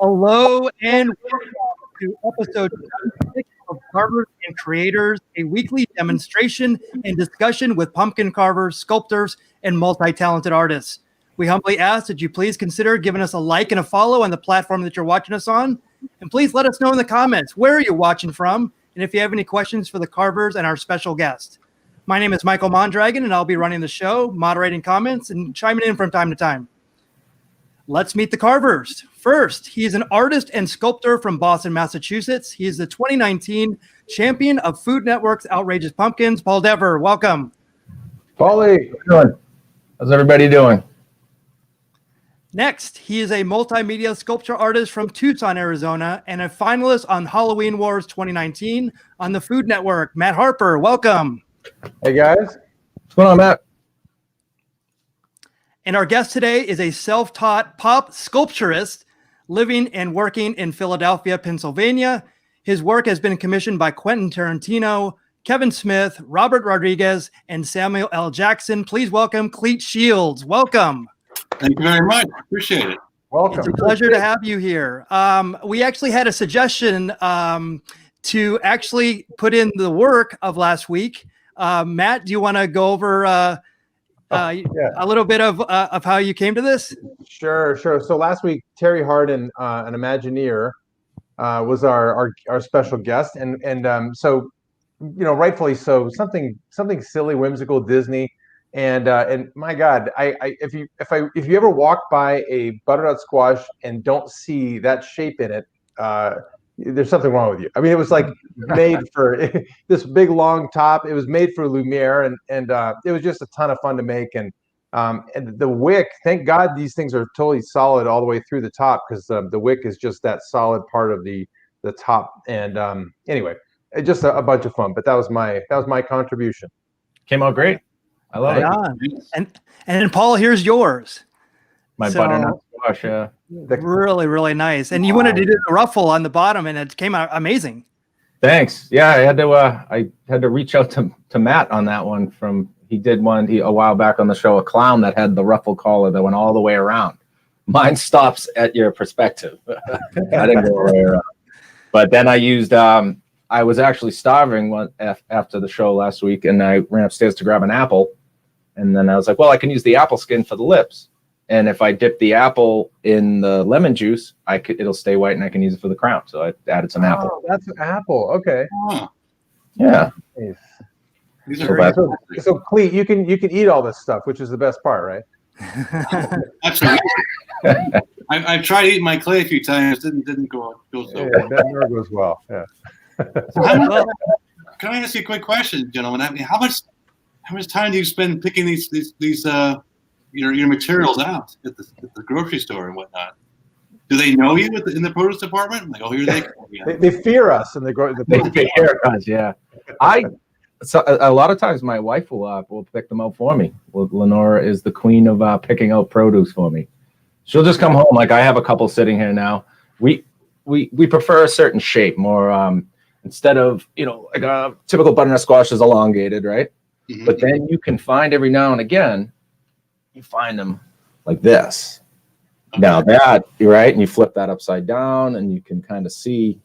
Hello and welcome to episode 76 of Carvers and Creators, a weekly demonstration and discussion with pumpkin carvers, sculptors, and multi-talented artists. We humbly ask that you please consider giving us a like and a follow on the platform that you're watching us on. And please let us know in the comments where are you watching from, and if you have any questions for the carvers and our special guest. My name is Michael Mondragon, and I'll be running the show, moderating comments, and chiming in from time to time. Let's meet the carvers. First, he is an artist and sculptor from Boston, Massachusetts. He is the 2019 champion of Food Network's Outrageous Pumpkins. Paul Dever, welcome. Paulie, how's everybody doing? Next, he is a multimedia sculpture artist from Tucson, Arizona, and a finalist on Halloween Wars 2019 on the Food Network. Matt Harper, welcome. Hey guys, what's going on, Matt? And our guest today is a self-taught pop sculpturist living and working in Philadelphia, Pennsylvania. His work has been commissioned by Quentin Tarantino, Kevin Smith, Robert Rodriguez, and Samuel L. Jackson. Please welcome Clete Shields. Welcome. Thank you very much. Appreciate it. Welcome. It's a pleasure to have you here. We actually had a suggestion to actually put in the work of last week. Matt, do you want to go over a little bit of how you came to this? Sure. So last week, Terry Hardin, an Imagineer, was our special guest, and so rightfully so, something silly, whimsical, Disney, and my God, if you ever walk by a butternut squash and don't see that shape in it, there's something wrong with you. I mean, it was like made for this big long top. It was made for Lumiere, and it was just a ton of fun to make. And the wick, thank God these things are totally solid all the way through the top, because the wick is just that solid part of the top. And anyway, just a bunch of fun. But that was my contribution. Came out great. I love it. And Paul, here's yours. My butternut squash, yeah. Really, really nice. And you wanted to do the ruffle on the bottom, and it came out amazing. Thanks. Yeah, I had to reach out to Matt on that one. He did one a while back on the show, a clown that had the ruffle collar that went all the way around. Mine stops at your perspective. I didn't go all the way around. But then I used I was actually starving after the show last week, and I ran upstairs to grab an apple, and then I was like, well, I can use the apple skin for the lips. And if I dip the apple in the lemon juice, it'll stay white, and I can use it for the crown. So I added some apple. Oh, that's an apple. Okay. Oh, Yeah. Nice. these are So Clete, you can eat all this stuff, which is the best part, right? absolutely. I've tried eating my clay a few times. Didn't go so well. Yeah, that never goes well. Yeah. Can I ask you a quick question, gentlemen? I mean, how much time do you spend picking these your materials out at the grocery store and whatnot? Do they know you in the produce department? Like, oh, here they come. They fear us, and they fear us. Yeah. So a lot of times my wife will pick them out for me. Lenora is the queen of picking out produce for me. She'll just come home. Like, I have a couple sitting here now. We prefer a certain shape, more instead of like a typical butternut squash is elongated, right? Mm-hmm. But then you can find every now and again, you find them like this. Okay. Now that you're right, and you flip that upside down, and you can kind of see,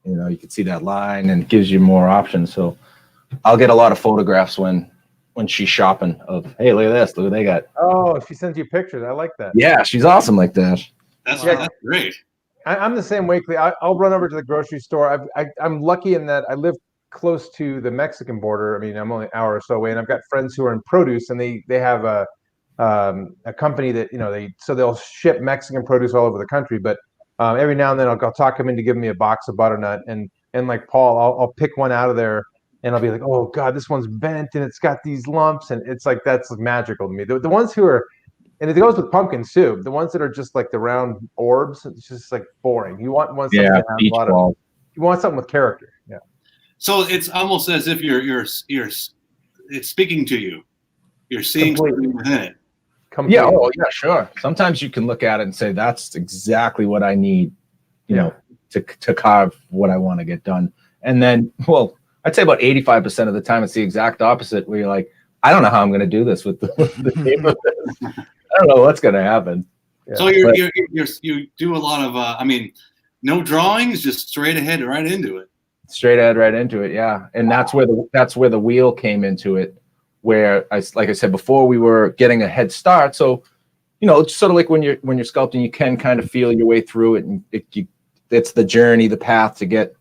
you can see that line, and it gives you more options. So I'll get a lot of photographs when she's shopping of, hey, look at this, look what they got. Oh, she sends you pictures. I like that. Yeah, she's awesome like that. That's great. I'm the same way. I'll run over to the grocery store. I'm lucky in that I live close to the Mexican border. I mean, I'm only an hour or so away, and I've got friends who are in produce, and they have a company that they'll ship Mexican produce all over the country. But every now and then I'll talk them into giving me a box of butternut, and like Paul, I'll pick one out of there, and I'll be like, oh God, this one's bent and it's got these lumps, and it's like, that's magical to me. The ones who are, and it goes with pumpkin soup, the ones that are just like the round orbs, it's just like boring. You want something that has a lot of, you want something with character. Yeah. So it's almost as if it's speaking to you. You're seeing something within it. Completely. Yeah. Oh, yeah. Sure. Sometimes you can look at it and say, that's exactly what I need, to carve what I want to get done. And then, well, I'd say about 85% of the time, it's the exact opposite, where you're like, I don't know how I'm going to do this with the shape of this. I don't know what's going to happen. Yeah. So you do a lot of no drawings, just straight ahead right into it. Straight ahead right into it, yeah. And that's where the wheel came into it, where like I said before, we were getting a head start. So, it's sort of like when you're sculpting, you can kind of feel your way through it, and it's the journey, the path to get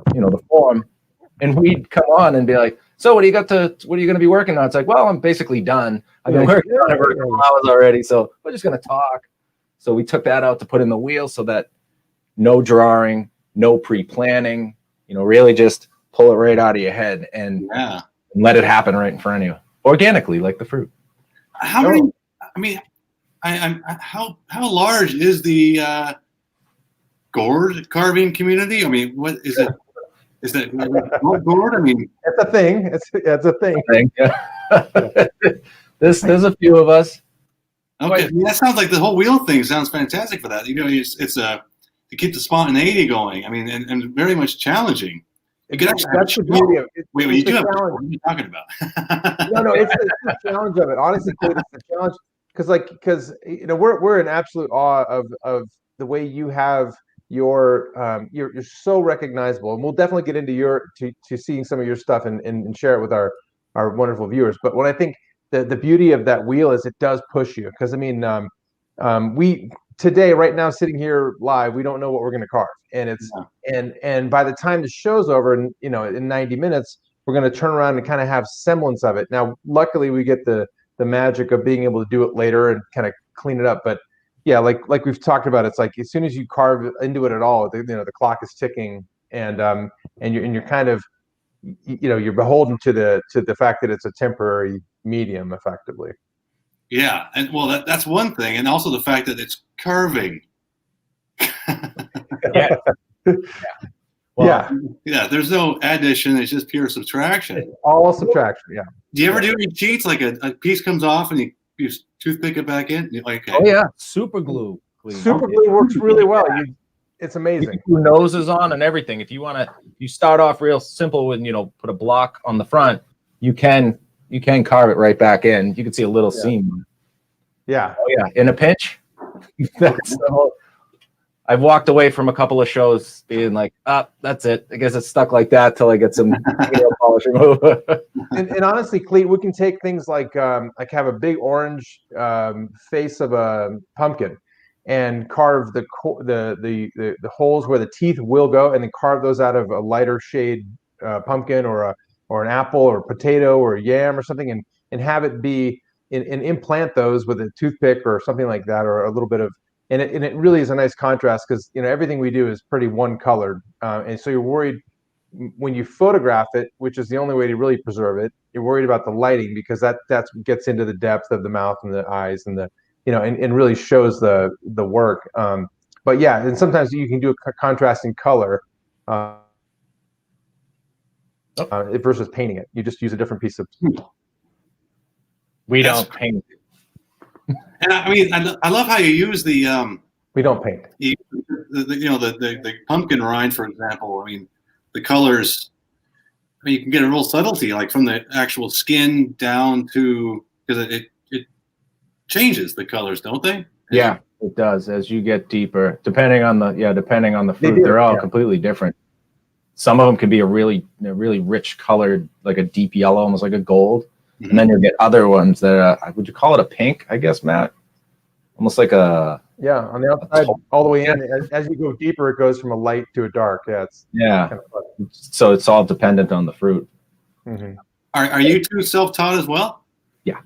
the form. And we'd come on and be like, so what are you going to be working on? It's like, well, I'm basically done. I've been working on it for a couple hours already, so we're just going to talk. So we took that out to put in the wheel so that no drawing, no pre-planning, really just pull it right out of your head and let it happen right in front of you, organically, like the fruit. How many? I mean, how large is the gourd carving community? I mean, what is it? Is that gourd? I mean, it's a thing. It's a thing. Yeah. There's a few of us. Okay, that sounds like the whole wheel thing sounds fantastic for that. It's to keep the spontaneity going. I mean, and very much challenging. It could actually That's the beauty of it. Wait, you do have what are you talking about? No, it's the challenge of it. Honestly, Clete, it's the challenge because we're in absolute awe of the way you have you're so recognizable, and we'll definitely get into to seeing some of your stuff and share it with our wonderful viewers. But what I think the beauty of that wheel is it does push you, because I mean, we today right now sitting here live, we don't know what we're going to carve, and it's and by the time the show's over, and in 90 minutes, we're going to turn around and kind of have semblance of it. Now, luckily, we get the magic of being able to do it later and kind of clean it up, but yeah, like we've talked about, it's like as soon as you carve into it at all, the clock is ticking, and you're kind of you're beholden to the fact that it's a temporary medium, effectively. Yeah, and well, that's one thing, and also the fact that it's curving. Yeah. Yeah. There's no addition; it's just pure subtraction. It's all subtraction. Yeah. Do you ever do any cheats? Like a piece comes off and you toothpick it back in? Okay. Oh yeah, super glue. Super glue works really well. It's amazing. You can noses on and everything. If you start off real simple with put a block on the front, you can carve it right back in. You can see a little seam. Yeah. Oh yeah, in a pinch. That's the whole. I've walked away from a couple of shows being like, that's it. I guess it's stuck like that till I get some polish remover. and honestly, Clete, we can take things like have a big orange face of a pumpkin and carve the holes where the teeth will go, and then carve those out of a lighter shade pumpkin or an apple or potato or yam or something, and have it be and implant those with a toothpick or something like that, or a little bit of. And it really is a nice contrast, because everything we do is pretty one colored, and so you're worried when you photograph it, which is the only way to really preserve it. You're worried about the lighting, because that gets into the depth of the mouth and the eyes and the and really shows the work. But yeah, and sometimes you can do a contrasting color versus painting it. You just use a different piece of. We don't paint. And I mean, I love how you use the we don't paint. The pumpkin rind, for example. I mean, the colors. I mean, you can get a real subtlety, like from the actual skin down to, because it changes the colors, don't they? Yeah, it does as you get deeper. Depending on the fruit, they're all completely different. Some of them can be a really rich colored, like a deep yellow, almost like a gold. Mm-hmm. And then you'll get other ones that would you call it a pink? I guess, Matt. Almost like a on the outside all the way in. As you go deeper, it goes from a light to a dark. Kind of fun. So it's all dependent on the fruit. Mm-hmm. Are you two self-taught as well? Yeah.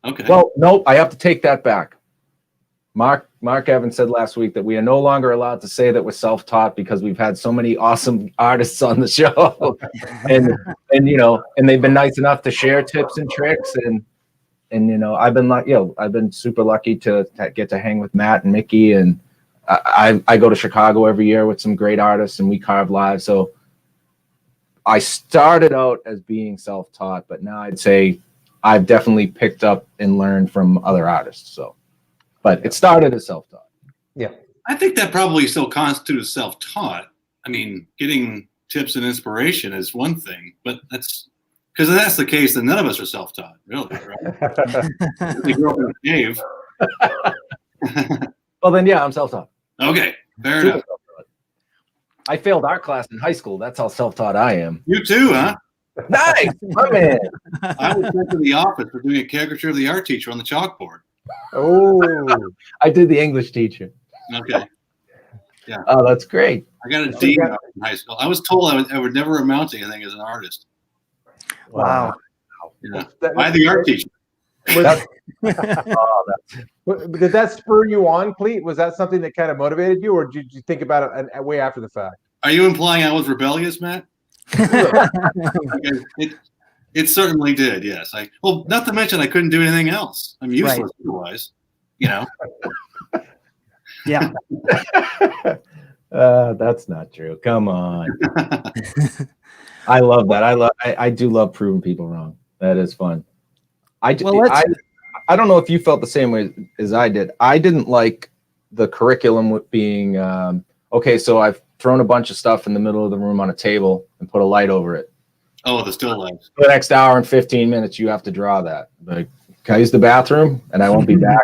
Okay. Well, nope. I have to take that back. Mark Evans said last week that we are no longer allowed to say that we're self-taught, because we've had so many awesome artists on the show, and they've been nice enough to share tips and tricks, and I've been super lucky to get to hang with Matt and Mickey, and I go to Chicago every year with some great artists, and we carve live. So I started out as being self-taught, but now I'd say I've definitely picked up and learned from other artists. So. But it started as self-taught. Yeah. I think that probably still constitutes self-taught. I mean, getting tips and inspiration is one thing, but because if that's the case, then none of us are self-taught, really. Right? We grew up in a cave. Well, then, yeah, I'm self-taught. Okay, fair Super enough. self-taught. I failed art class in high school. That's how self-taught I am. You too, huh? Nice, my man. I was sent to the office for doing a caricature of the art teacher on the chalkboard. Oh, I did the English teacher. Okay, Oh, that's great. I got a D in high school. I was told I would never amount to anything as an artist. Wow. Yeah, by the art teacher. Was- Oh, that's, did that spur you on, Clete? Was that something that kind of motivated you, or did you think about it way after the fact? Are you implying I was rebellious, Matt? It certainly did. Yes. Well, not to mention I couldn't do anything else. I'm useless otherwise. You know. Yeah. that's not true. Come on. I love that. I do love proving people wrong. That is fun. I don't know if you felt the same way as I did. I didn't like the curriculum with being okay. So I've thrown a bunch of stuff in the middle of the room on a table and put a light over it. Oh, the still life. For the next hour and 15 minutes, you have to draw that. Like, can I use the bathroom? And I won't be back.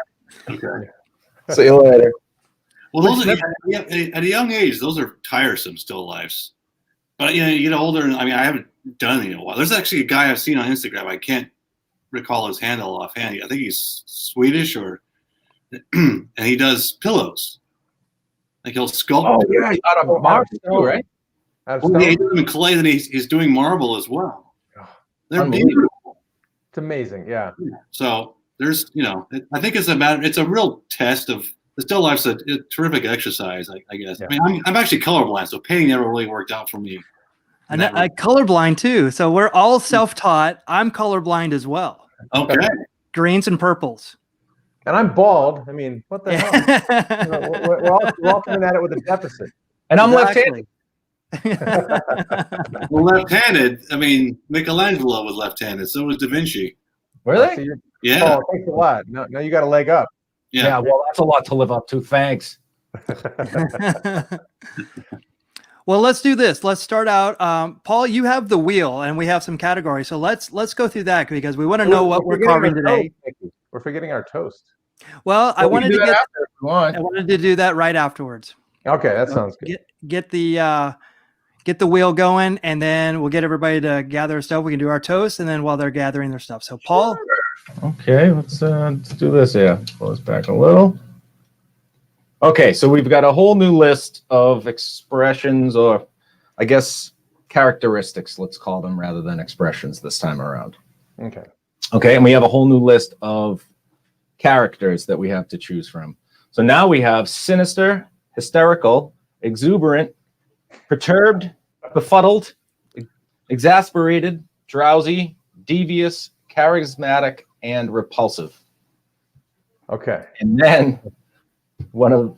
Okay. See you later. Well, those are, at a young age, those are tiresome still lifes. But you get older, and I haven't done it in a while. There's actually a guy I've seen on Instagram. I can't recall his handle offhand. I think he's Swedish, and he does pillows. Like he'll sculpt. Oh yeah, out of marble too, right? Well, he's doing clay, and he's doing marble as well. They're beautiful. It's amazing, yeah. So there's, I think it's a real test of the still life's a terrific exercise, I guess. Yeah. I'm actually colorblind, so painting never really worked out for me. And I colorblind too. So we're all self-taught. I'm colorblind as well. Okay. Greens and purples. And I'm bald. I mean, what the hell? We're all coming at it with a deficit. And I'm left-handed. Well, left-handed. Michelangelo was left-handed. So was Da Vinci. Were they? So Yeah. Oh, thanks a lot. Now you got a leg up. Yeah. Well, that's a lot to live up to. Thanks. Well, let's do this. Let's start out. Paul, you have the wheel, and we have some categories. So let's go through that because we want to know what we're carving today. We're forgetting our toast. Well, I wanted to do that right afterwards. Okay, that sounds good. Get the wheel going, and then we'll get everybody to gather stuff. We can do our toast, and then while they're gathering their stuff. So, Paul. Okay, let's do this. Yeah, pull this back a little. Okay, so we've got a whole new list of expressions, or I guess characteristics, let's call them, rather than expressions this time around. Okay, and we have a whole new list of characters that we have to choose from. So now we have sinister, hysterical, exuberant, perturbed, befuddled, exasperated, drowsy, devious, charismatic, and repulsive. Okay. And then I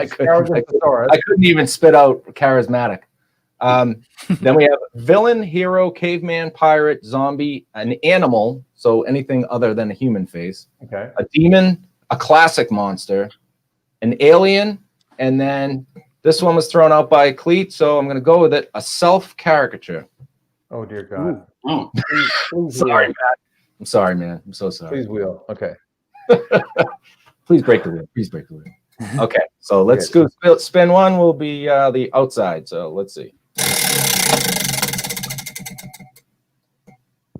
couldn't even spit out charismatic. Then we have villain, hero, caveman, pirate, zombie, an animal, so anything other than a human face. Okay. A demon, a classic monster, an alien, and then this one was thrown out by Clete, so I'm going to go with it, a self-caricature. Oh, dear God. Oh. Please Sorry, Matt. I'm sorry, man. I'm so sorry. Please wheel. Okay. Please break the wheel. Please break the wheel. Okay, so let's go. Spin one will be the outside. So let's see.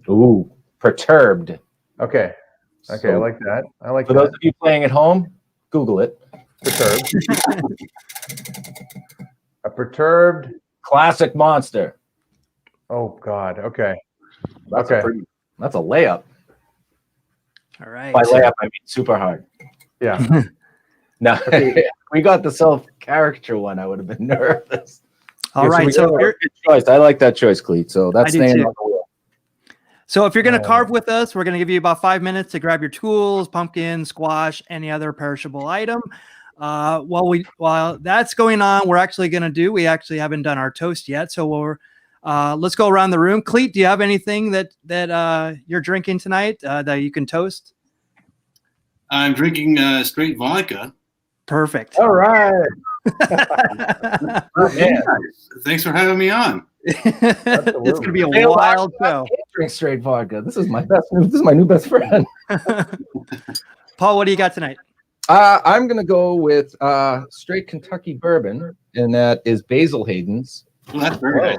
Ooh, perturbed. Okay. Okay, I like that. I like For that. those of you playing at home, Google it. Perturbed. A perturbed Classic monster. Oh God. Okay. That's Okay. that's a layup. All right. By layup, I mean super hard. Yeah. Now, if we got the self-caricature one, I would have been nervous. All right. So good choice. I like that choice, Clete. So that's staying on the wheel. So if you're going to carve with us, we're going to give you about 5 minutes to grab your tools, pumpkin, squash, any other perishable item. While that's going on, we actually haven't done our toast yet. So let's go around the room. Clete, do you have anything that you're drinking tonight that you can toast? I'm drinking straight vodka. Perfect. All right. Yeah. Thanks for having me on. It's going to be a wild show. Drink straight vodka. This is my new best friend. Paul, what do you got tonight? I'm going to go with straight Kentucky bourbon, and that is Basil Hayden's. Well, that's very nice.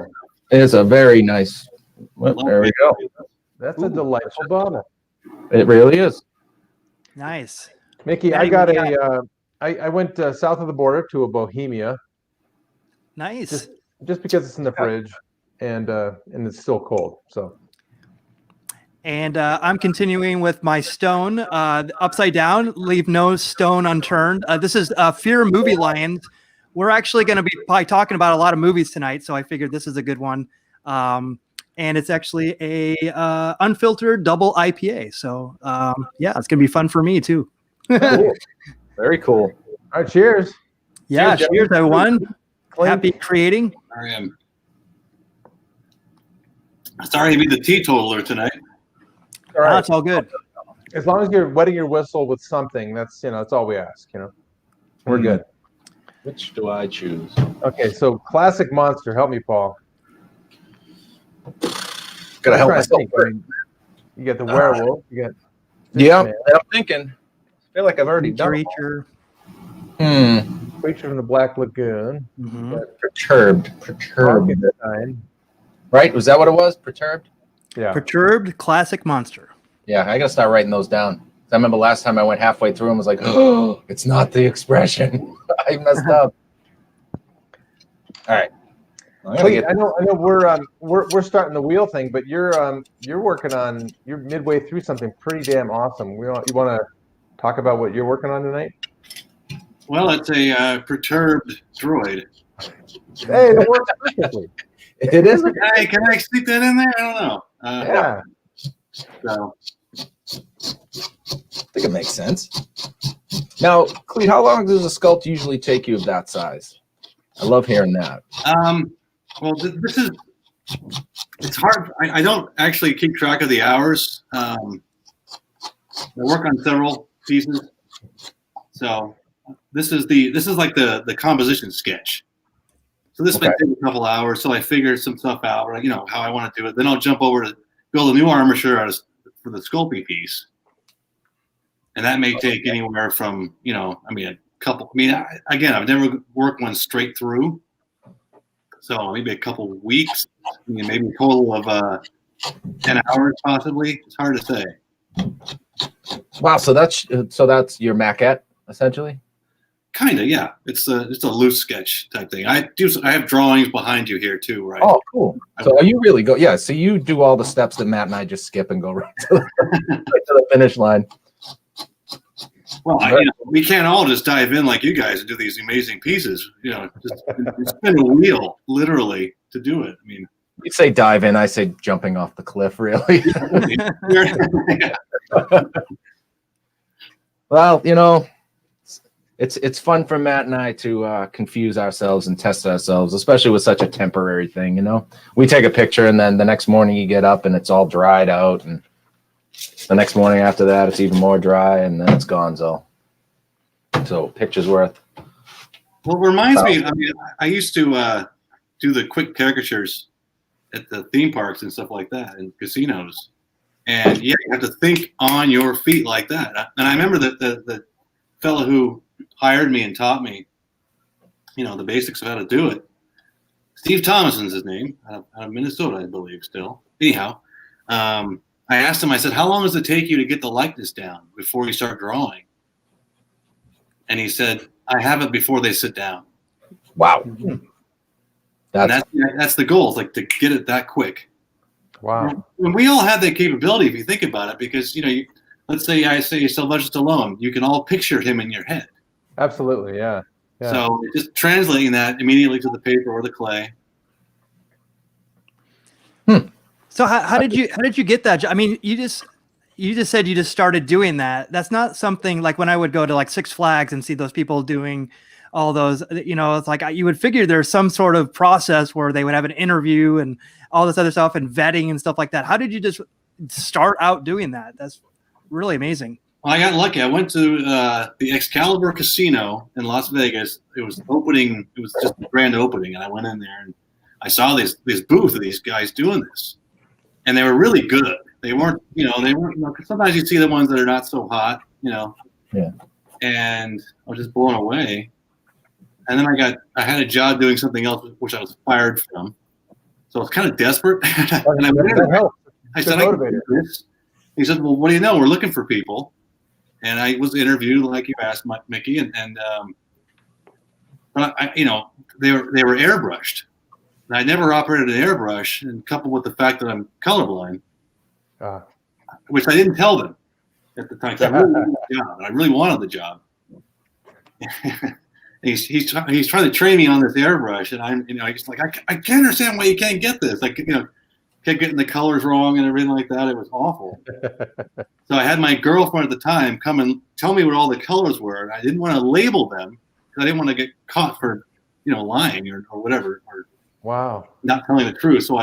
It's a very nice. Well, there we go. That's a delightful bottle. It really is. Nice. Mickey, I got I went south of the border to a Bohemia. Nice. Just because it's in the fridge and it's still cold. So. And I'm continuing with my stone, upside down, leave no stone unturned. This is Fear Movie Lions. We're actually going to be probably talking about a lot of movies tonight, so I figured this is a good one. And it's actually a unfiltered double IPA. So yeah, it's going to be fun for me too. Cool. Very cool. All right, cheers. Yeah, cheers everyone. Happy creating. I am sorry to be the teetotaler tonight. All right. It's all good. As long as you're wetting your whistle with something, that's that's all we ask. We're good. Which do I choose? Okay, so classic monster. Help me, Paul. Gotta help myself. You got the werewolf. You got Yeah, I'm thinking. I feel like I've already done it. Creature. Creature from the Black Lagoon. Mm-hmm. Perturbed. Frankenstein. Right? Was that what it was? Perturbed? Yeah. Perturbed classic monster. Yeah, I gotta start writing those down. I remember last time I went halfway through and was like, "Oh, it's not the expression. I messed up." All right. Clete, I know we're starting the wheel thing, but you're midway through something pretty damn awesome. You want to talk about what you're working on tonight? Well, it's a perturbed droid. Hey, it works perfectly. It is. Can I sneak that in there? I don't know. Yeah. So I think it makes sense. Now, Clete, how long does a sculpt usually take you of that size? I love hearing that. well, this is it's hard. I don't actually keep track of the hours. I work on several pieces, so this is like the composition sketch. So this may take a couple hours. So I figure some stuff out, or how I want to do it. Then I'll jump over to build a new armature for the sculpting piece, and that may take anywhere from a couple. Again, I've never worked one straight through, so maybe a couple weeks. Maybe a total of 10 hours, possibly. It's hard to say. Wow, so that's your maquette essentially. Kind of, yeah. It's a loose sketch type thing. I have drawings behind you here too, right? Oh, cool. So you really go, yeah. So you do all the steps that Matt and I just skip and go right to the finish line. Well, we can't all just dive in like you guys and do these amazing pieces. Just spin a wheel literally to do it. You say dive in, I say jumping off the cliff. Really. Well, it's fun for Matt and I to confuse ourselves and test ourselves, especially with such a temporary thing. We take a picture and then the next morning you get up and it's all dried out, and the next morning after that it's even more dry, and then it's gone. So picture's worth. Well, it reminds me. I used to do the quick caricatures at the theme parks and stuff like that, and casinos. And yeah, you have to think on your feet like that. And I remember that the fellow who hired me and taught me, the basics of how to do it. Steve Thomason's his name, out of Minnesota, I believe, still. Anyhow, I asked him, I said, how long does it take you to get the likeness down before you start drawing? And he said, I have it before they sit down. Wow. That's the goal, like to get it that quick. Wow. And we all have that capability if you think about it, because, let's say I say Sylvester Stallone, you can all picture him in your head. Absolutely, yeah. So just translating that immediately to the paper or the clay. So how did you get that? You just said you just started doing that. That's not something like when I would go to like Six Flags and see those people doing all those, it's like you would figure there's some sort of process where they would have an interview and all this other stuff and vetting and stuff like that. How did you just start out doing that? That's really amazing. Well, I got lucky. I went to the Excalibur Casino in Las Vegas. It was opening. It was just a grand opening, and I went in there and I saw this booth of these guys doing this, and they were really good. They weren't, 'cause sometimes you see the ones that are not so hot, Yeah. and I was just blown away. And then I had a job doing something else, which I was fired from. So I was kind of desperate. And I said, I can do this. He said, well, what do you know? We're looking for people. And I was interviewed like you asked, Mickey, but they were airbrushed. And I never operated an airbrush, and coupled with the fact that I'm colorblind, which I didn't tell them at the time. I really wanted the job. he's trying to train me on this airbrush, and I'm he's like, I can't understand why you can't get this. Like kept getting the colors wrong and everything like that. It was awful. So I had my girlfriend at the time come and tell me what all the colors were, and I didn't want to label them because I didn't want to get caught for lying or whatever, or not telling the truth. So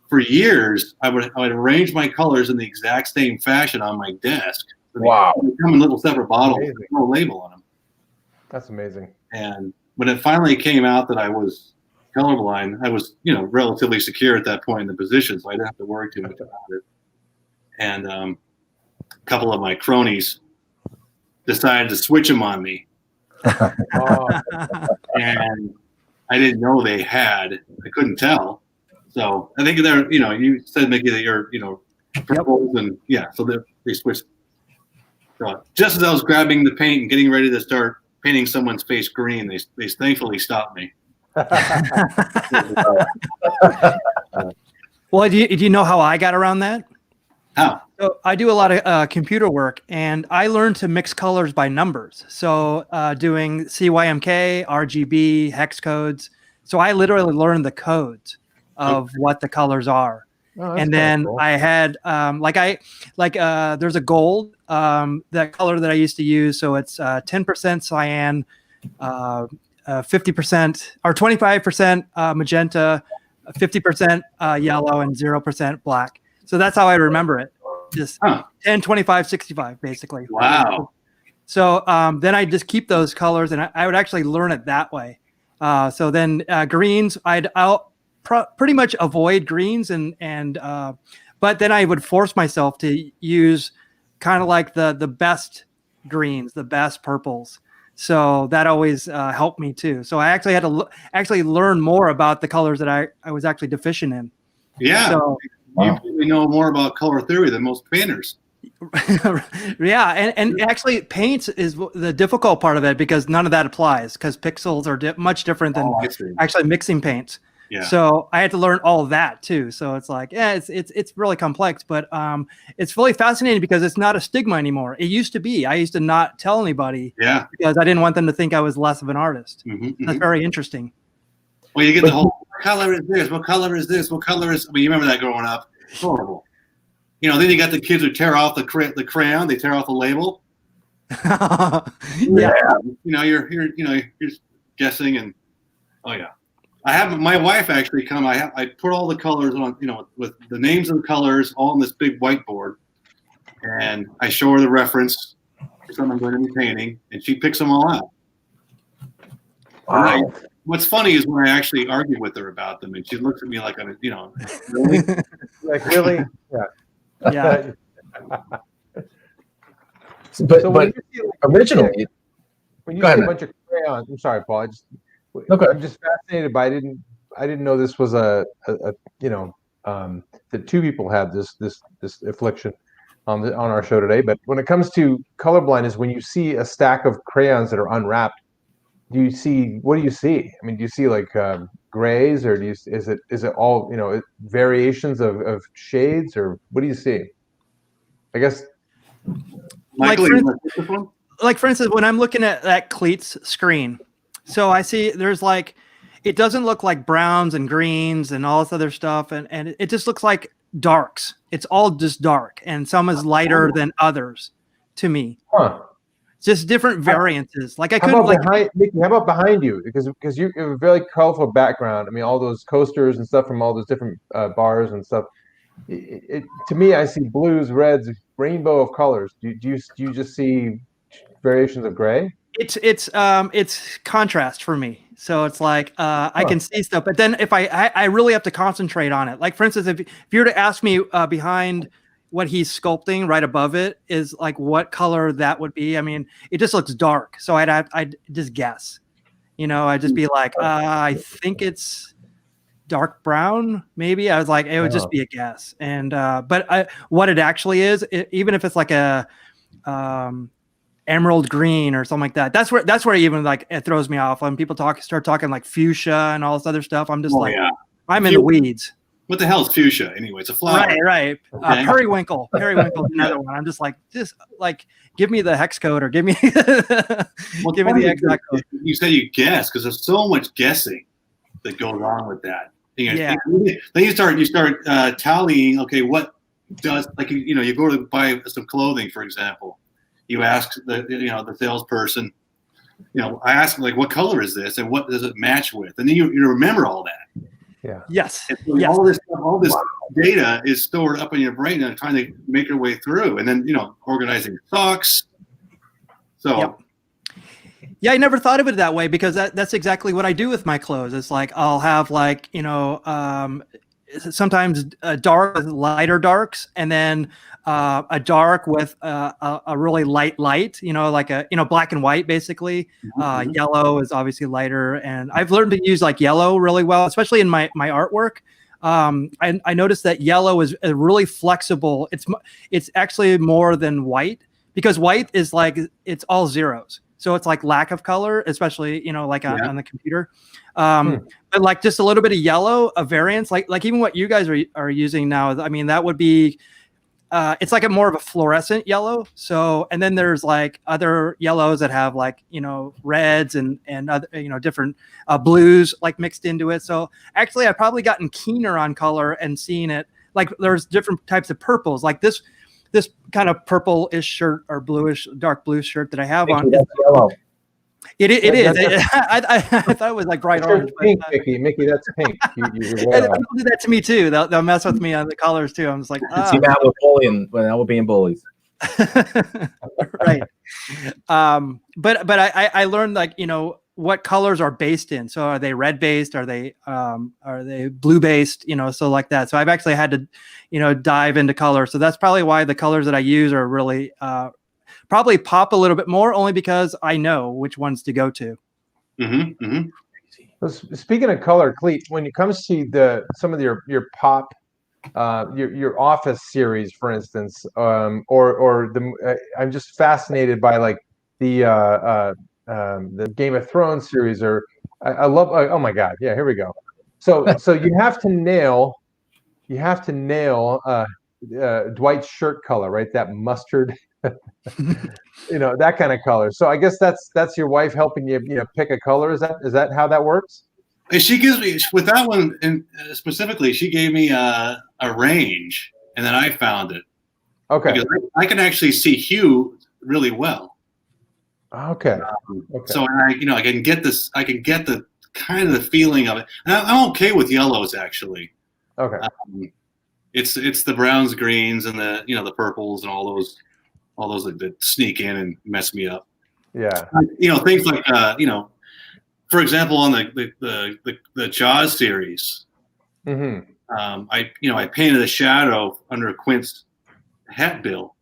for years I would arrange my colors in the exact same fashion on my desk. So they come in little separate bottles with no label on them. That's amazing. And when it finally came out that I was colorblind, I was, relatively secure at that point in the position, so I didn't have to worry too much about it. And a couple of my cronies decided to switch them on me. And I didn't know they had. I couldn't tell. So I think they're, you said, Mickey, that you're, purples and so they switched. So just as I was grabbing the paint and getting ready to start painting someone's face green, they thankfully stopped me. Well, do you know how I got around that? How? So I do a lot of computer work, and I learned to mix colors by numbers. So doing CYMK, RGB, hex codes. So I literally learned the codes of what the colors are. Oh, and then cool. I had there's a gold, that color that I used to use. So it's 10% cyan, 50% or 25% magenta, 50% yellow, and 0% black. So that's how I remember it. Just 10, 25, 65, basically. Wow. So then I just keep those colors, and I would actually learn it that way. So then greens, I'll pretty much avoid greens, but then I would force myself to use kind of like the best greens, the best purples. So that always helped me too. So I actually had to learn more about the colors that I was actually deficient in. Yeah. So, you probably know more about color theory than most painters. Yeah, and actually paints is the difficult part of it, because none of that applies, because pixels are much different than actually mixing paints. Yeah. So I had to learn all of that too. So it's like, it's really complex, but it's really fascinating because it's not a stigma anymore. It used to be. I used to not tell anybody because I didn't want them to think I was less of an artist. That's very interesting. Well, you get the whole, what color is this? What color is this? What color is? I mean, you remember that growing up? Horrible. Then you got the kids who tear off the crayon. They tear off the label. Yeah. You're guessing, and I have my wife actually come. I put all the colors on, with the names of the colors all on this big whiteboard, and I show her the reference for something I'm going to be painting, and she picks them all out. Wow. What's funny is when I actually argue with her about them, and she looks at me like I'm, really? Like, really? Yeah. Yeah. But originally, when you see a bunch of crayons, I'm sorry, Paul. I'm just fascinated by. I didn't know this was that two people had this affliction on our show today. But when it comes to colorblindness, when you see a stack of crayons that are unwrapped, what do you see? I mean, do you see like grays, or is it all variations of shades, or what do you see? I guess. Michael, like for instance, when I'm looking at that Clete's screen, so I see there's it doesn't look like browns and greens and all this other stuff, and it just looks like darks. It's all just dark, and some is lighter than others to me. Huh. Just different variances. Like I how couldn't how about behind you? Because you have a very colorful background. I mean, all those coasters and stuff from all those different bars and stuff. To me, I see blues, reds, rainbow of colors. Do you just see variations of gray? It's contrast for me. So it's like I can see stuff, but then if I really have to concentrate on it. Like for instance, if you were to ask me behind what he's sculpting right above it is like what color that would be. I mean, it just looks dark, so I'd just guess. I'd just be like, I think it's dark brown, maybe. I was like, it would just be a guess. And but what it actually is, even if it's like a emerald green or something like that, that's where even like it throws me off when people start talking like fuchsia and all this other stuff. I'm just I'm in the weeds. What the hell is fuchsia anyway? It's a flower. Right. Okay. Periwinkle. Periwinkle is another one. I'm just like, give me the hex code or give me give me the exact code. You say you guess because there's so much guessing that goes on with that. Then you start tallying. Okay, what does you go to buy some clothing, for example. You ask the salesperson. I ask him, like, what color is this and what does it match with, and then you remember all that. Yeah. Yes. So all this data is stored up in your brain and trying to make your way through, and then organizing socks. So. Yep. Yeah, I never thought of it that way because that's exactly what I do with my clothes. It's like I'll have sometimes a dark with lighter darks, and then a dark with a really light, like a black and white basically. Yellow is obviously lighter, and I've learned to use like yellow really well, especially in my artwork. I noticed that yellow is really flexible. It's actually more than white because white is like it's all zeros. So it's like lack of color, especially, on the computer. But like just a little bit of yellow, a variance, like even what you guys are using now. I mean, that would be, it's like a more of a fluorescent yellow. So, and then there's like other yellows that have like, reds and other, different blues like mixed into it. So actually I've probably gotten keener on color and seeing it. Like there's different types of purples, like this kind of purple-ish shirt or bluish, dark blue shirt that I have on. That's yellow. It is. I thought it was like bright orange. Pink, Mickey, that's pink. People do that to me too. They'll mess with me on the colors too. I'm just like, See that with bullying when I was being bullies. Right. But I learned like what colors are based in. So are they red based? Are they blue based? So like that. So I've actually had to dive into color. So that's probably why the colors that I use are really probably pop a little bit more, only because I know which ones to go to. Mm-hmm. Mm-hmm. So speaking of color, Clete, when it comes to some of your pop, your Office series, for instance, I'm just fascinated by like the Game of Thrones series, or I love. Oh my God, yeah, here we go. So you have to nail Dwight's shirt color, right? That mustard. That kind of color. So I guess that's your wife helping you, pick a color. Is that how that works? She gives me with that one, and specifically, she gave me a range, and then I found it. Okay. Because I can actually see hue really well. Okay. So I can get this. I can get the kind of the feeling of it. And I'm okay with yellows actually. Okay. It's the browns, greens, and the purples and all those that sneak in and mess me up. Yeah. Things like for example, on the Jaws series, I painted a shadow under Quint's hat bill,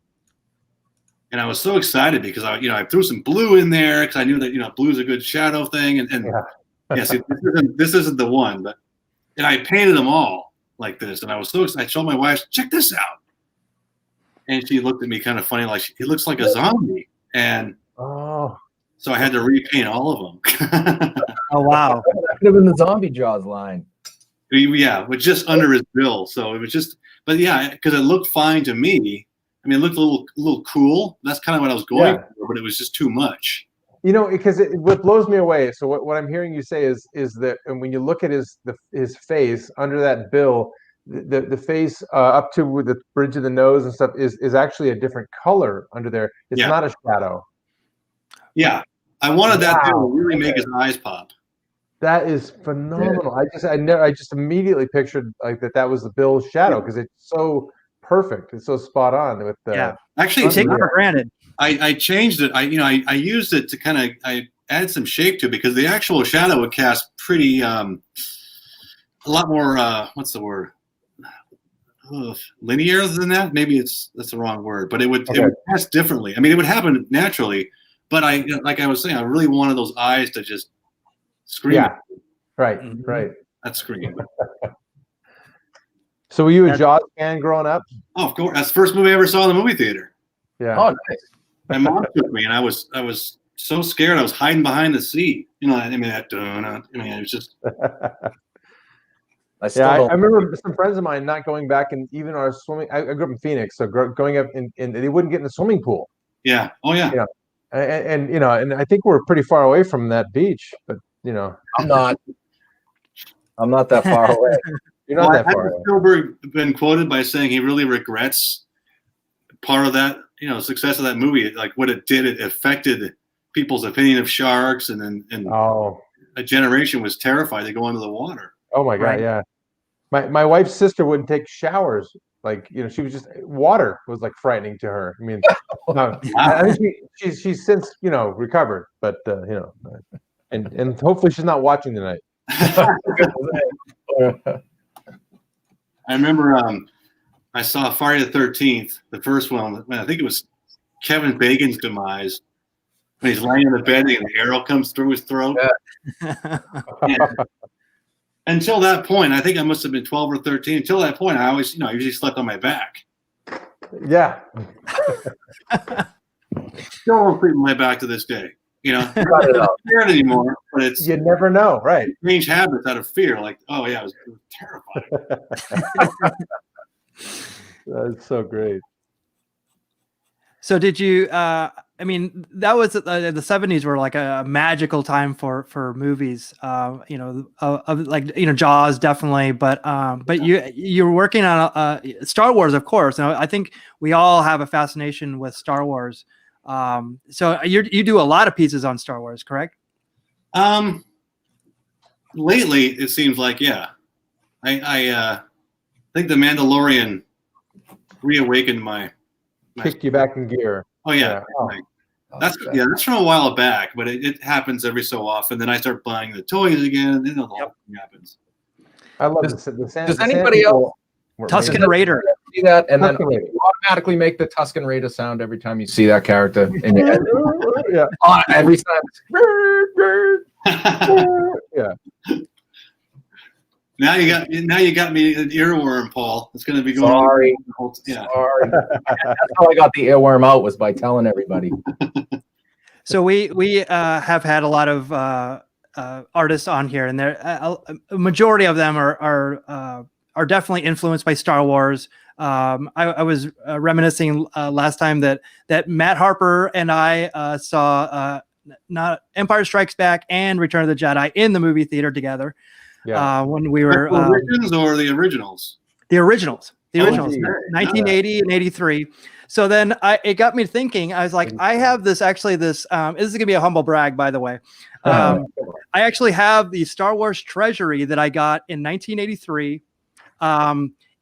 and I was so excited because I threw some blue in there because I knew that blue is a good shadow thing, and see, this isn't the one, and I painted them all like this, and I was so excited. I showed my wife, check this out. And she looked at me kind of funny, like he looks like a zombie. And so I had to repaint all of them. Oh wow! That could have been the zombie Jaws line. Yeah, but just under his bill. So it was just, but yeah, because it looked fine to me. I mean, it looked a little cool. That's kind of what I was going for, but it was just too much. Because what blows me away. So what I'm hearing you say is that, and when you look at his face under that bill, the face up to the bridge of the nose and stuff is actually a different color under there. It's not a shadow. Yeah, I wanted that to really make his eyes pop. That is phenomenal. I just immediately pictured like that was the Bill's shadow because it's so perfect. It's so spot on with the. Actually, take it for granted. I changed it. I used it to kind of I added some shape to it because the actual shadow would cast pretty a lot more. What's the word? linear than that. Maybe that's the wrong word, but it would pass differently. I mean, it would happen naturally, but like I was saying, I really wanted those eyes to just scream. Yeah, right. That scream. So were you a Jaws fan growing up? Oh, of course. That's the first movie I ever saw in the movie theater. Yeah. Oh, nice. My mom took me, and I was so scared. I was hiding behind the seat. You know, I mean, it was just. I remember some friends of mine not going back, and even our swimming. I grew up in Phoenix, so going up in they wouldn't get in the swimming pool. Yeah. Oh yeah. You know, and I think we're pretty far away from that beach, but I'm not that far away. You're not that far away. Spielberg been quoted by saying he really regrets part of that, success of that movie, like what it did. It affected people's opinion of sharks, and a generation was terrified to go into the water. Oh my God, right? Yeah. My wife's sister wouldn't take showers. Like, she was just, water was like frightening to her. I mean, I think she's since, recovered, but, and hopefully she's not watching tonight. I remember I saw Friday the 13th, the first one. I think it was Kevin Bacon's demise. When he's laying in the bed and an arrow comes through his throat. Yeah. Until that point, I think I must have been 12 or 13. Until that point, I always, I usually slept on my back. Yeah. Still don't sleep on my back to this day. I'm not scared anymore, but it's. You never know, right? Strange habits out of fear. Like, oh yeah, it was terrifying. That's so great. So did you? I mean, that was the 70s were like a magical time for movies. Jaws definitely, but you're working on Star Wars, of course. And I think we all have a fascination with Star Wars. So you do a lot of pieces on Star Wars, correct? Lately, it seems like, yeah. I think The Mandalorian reawakened my kicked you back in gear. Oh yeah. That's from a while back, but it happens every so often. Then I start buying the toys again, and then the whole thing happens. I love Does the anybody else Tusken Raider see that, and then you automatically make the Tusken Raider sound every time you see that character in your head? Yeah. Every time. Yeah. Now you got me an earworm, Paul. It's going to be going. Sorry. Yeah. Sorry. That's how I got the earworm out, was by telling everybody. So we have had a lot of artists on here, and a majority of them are definitely influenced by Star Wars. I was reminiscing last time that Matt Harper and I saw not Empire Strikes Back and Return of the Jedi in the movie theater together. Yeah. When we were origins or the originals? The originals, 1980 and 83. So then it got me thinking. I was like, I have this this is gonna be a humble brag, by the way. I actually have the Star Wars Treasury that I got in 1983.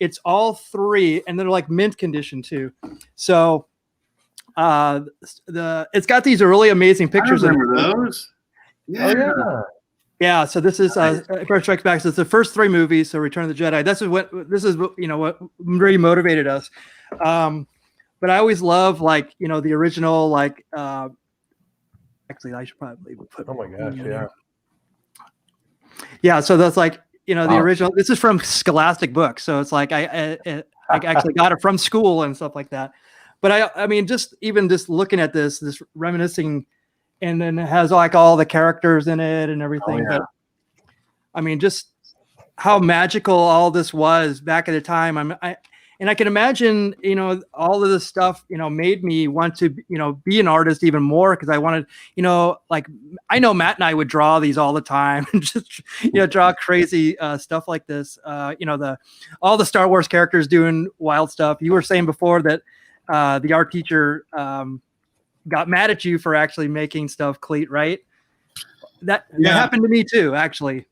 It's all three, and they're like mint condition too. So it's got these really amazing pictures. I remember those. Yeah. Oh, yeah. Yeah, so this is Empire Strikes Back. So it's the first three movies. So Return of the Jedi. This is what what really motivated us. But I always love the original actually I should probably put. Oh my gosh! Yeah. Yeah, so that's the original. This is from Scholastic Books, so it's like I actually got it from school and stuff like that. But I mean, just looking at this reminiscing. And then it has all the characters in it and everything. Oh, yeah. But I mean, just how magical all this was back at the time. I can imagine, all of this stuff, made me want to, be an artist even more, because I wanted, I know Matt and I would draw these all the time and just, draw crazy stuff like this. All the Star Wars characters doing wild stuff. You were saying before that the art teacher got mad at you for actually making stuff, Clete, right? That happened to me too, actually.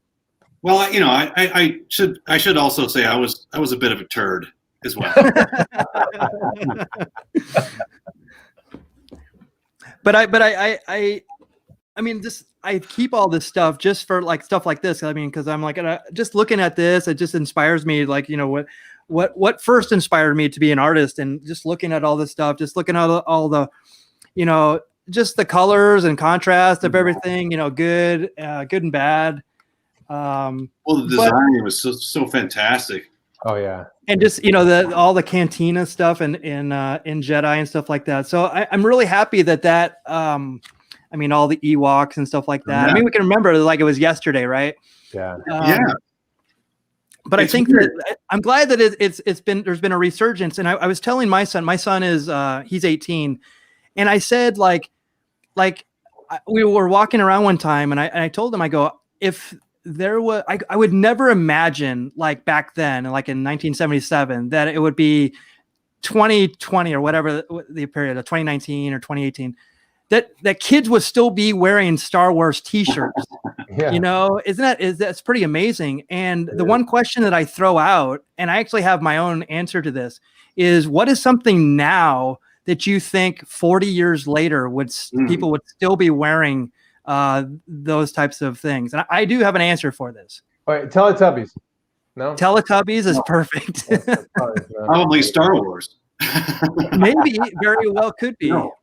Well, I should also say I was a bit of a turd as well. But I mean, I keep all this stuff just for stuff like this. I mean, because I'm just looking at this, it just inspires me. what first inspired me to be an artist, and just looking at all this stuff, just looking at all the, just the colors and contrast of everything, good and bad. Well, the design was so fantastic. Oh yeah. And just all the cantina stuff and in Jedi and stuff like that. So I'm really happy that all the Ewoks and stuff like that. Yeah. I mean, we can remember like it was yesterday, right? Yeah. But It's I think weird. that I'm glad that there's been a resurgence. And I was telling my son is he's 18, and I said we were walking around one time, and I told him, I go, if there was, I would never imagine like back then, like in 1977, that it would be 2020 or whatever the period of 2019 or 2018, that kids would still be wearing Star Wars T-shirts. Yeah. That's pretty amazing. And the one question that I throw out, and I actually have my own answer to this, is what is something now that you think 40 years later people would still be wearing those types of things? And I do have an answer for this. All right, Teletubbies. No. Teletubbies is perfect. Probably Star Wars. Maybe, very well could be. No.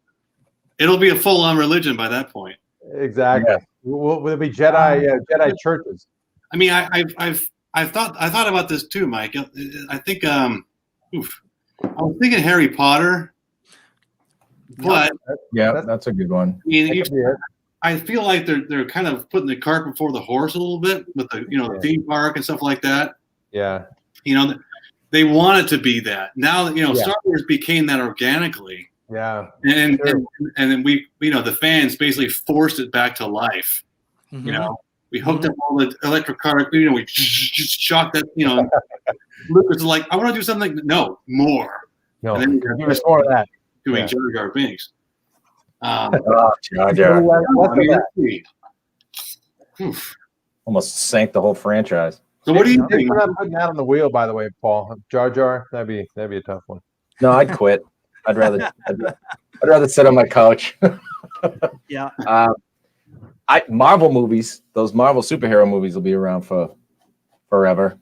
It'll be a full-on religion by that point. Exactly. Yeah. Will be Jedi churches? I mean, I thought about this too, Mike. I think I was thinking Harry Potter, but Yeah, that's a good one. I mean, I feel like they're kind of putting the cart before the horse a little bit with the the theme park and stuff like that. Yeah. They want it to be that. Now that Star Wars became that organically. Yeah. And then we the fans basically forced it back to life. Mm-hmm. We hooked up all the electric cars. We just shocked that. Lucas is like, I want to do something. No, more. No. And then Give us more of that. doing Jar Jar Binks. Jar Jar. Oof. Almost sank the whole franchise. So what do you Thanks think? for not putting that on the wheel, by the way, Paul. Jar Jar, that'd be a tough one. No, I'd quit. I'd rather sit on my couch. Yeah. Marvel movies, those Marvel superhero movies will be around for forever.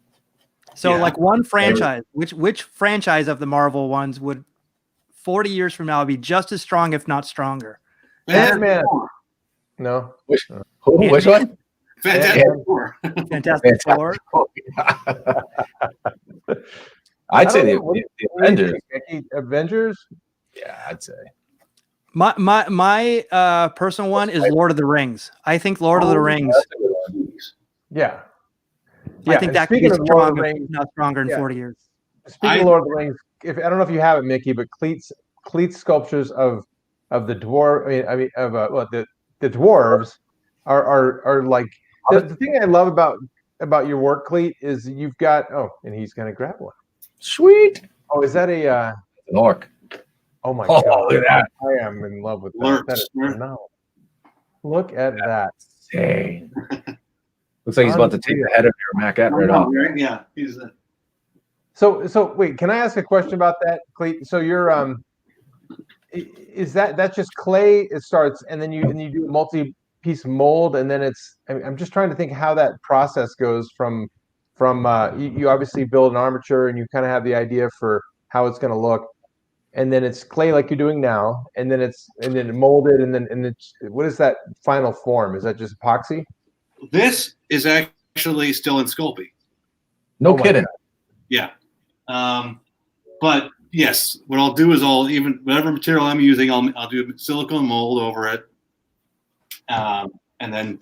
So like one franchise, which franchise of the Marvel ones would 40 years from now be just as strong, if not stronger? Ant-Man. No. Which one? Fantastic Four. Fantastic Four. I'd say the Avengers. Avengers? Yeah, I'd say. My personal one is Lord of the Rings. I think Lord of the Rings. Yeah. I think that could be stronger, not stronger in 40 years. Speaking of Lord of the Rings, I don't know if you have it, Mickey, but Clete's sculptures of the dwarf. The dwarves are like the thing I love about your work, Clete, is you've got. Oh, and he's gonna grab one. Sweet. Oh, is that an orc? Oh my God! Look at that. I am in love with that. That is phenomenal. Look at that. Insane. Looks like he's about to take the head of your Mac right off. Right? Yeah. He's So wait, can I ask a question about that, Clete? So you're is that's just clay? It starts and then you do a multi-piece mold, and then I'm just trying to think how that process goes from you obviously build an armature and you kind of have the idea for how it's going to look, and then it's clay like you're doing now, and then molded, and then what is that final form? Is that just epoxy? This is actually still in Sculpey. No kidding. Yeah. But yes, what I'll do is whatever material I'm using, I'll do silicone mold over it. And then,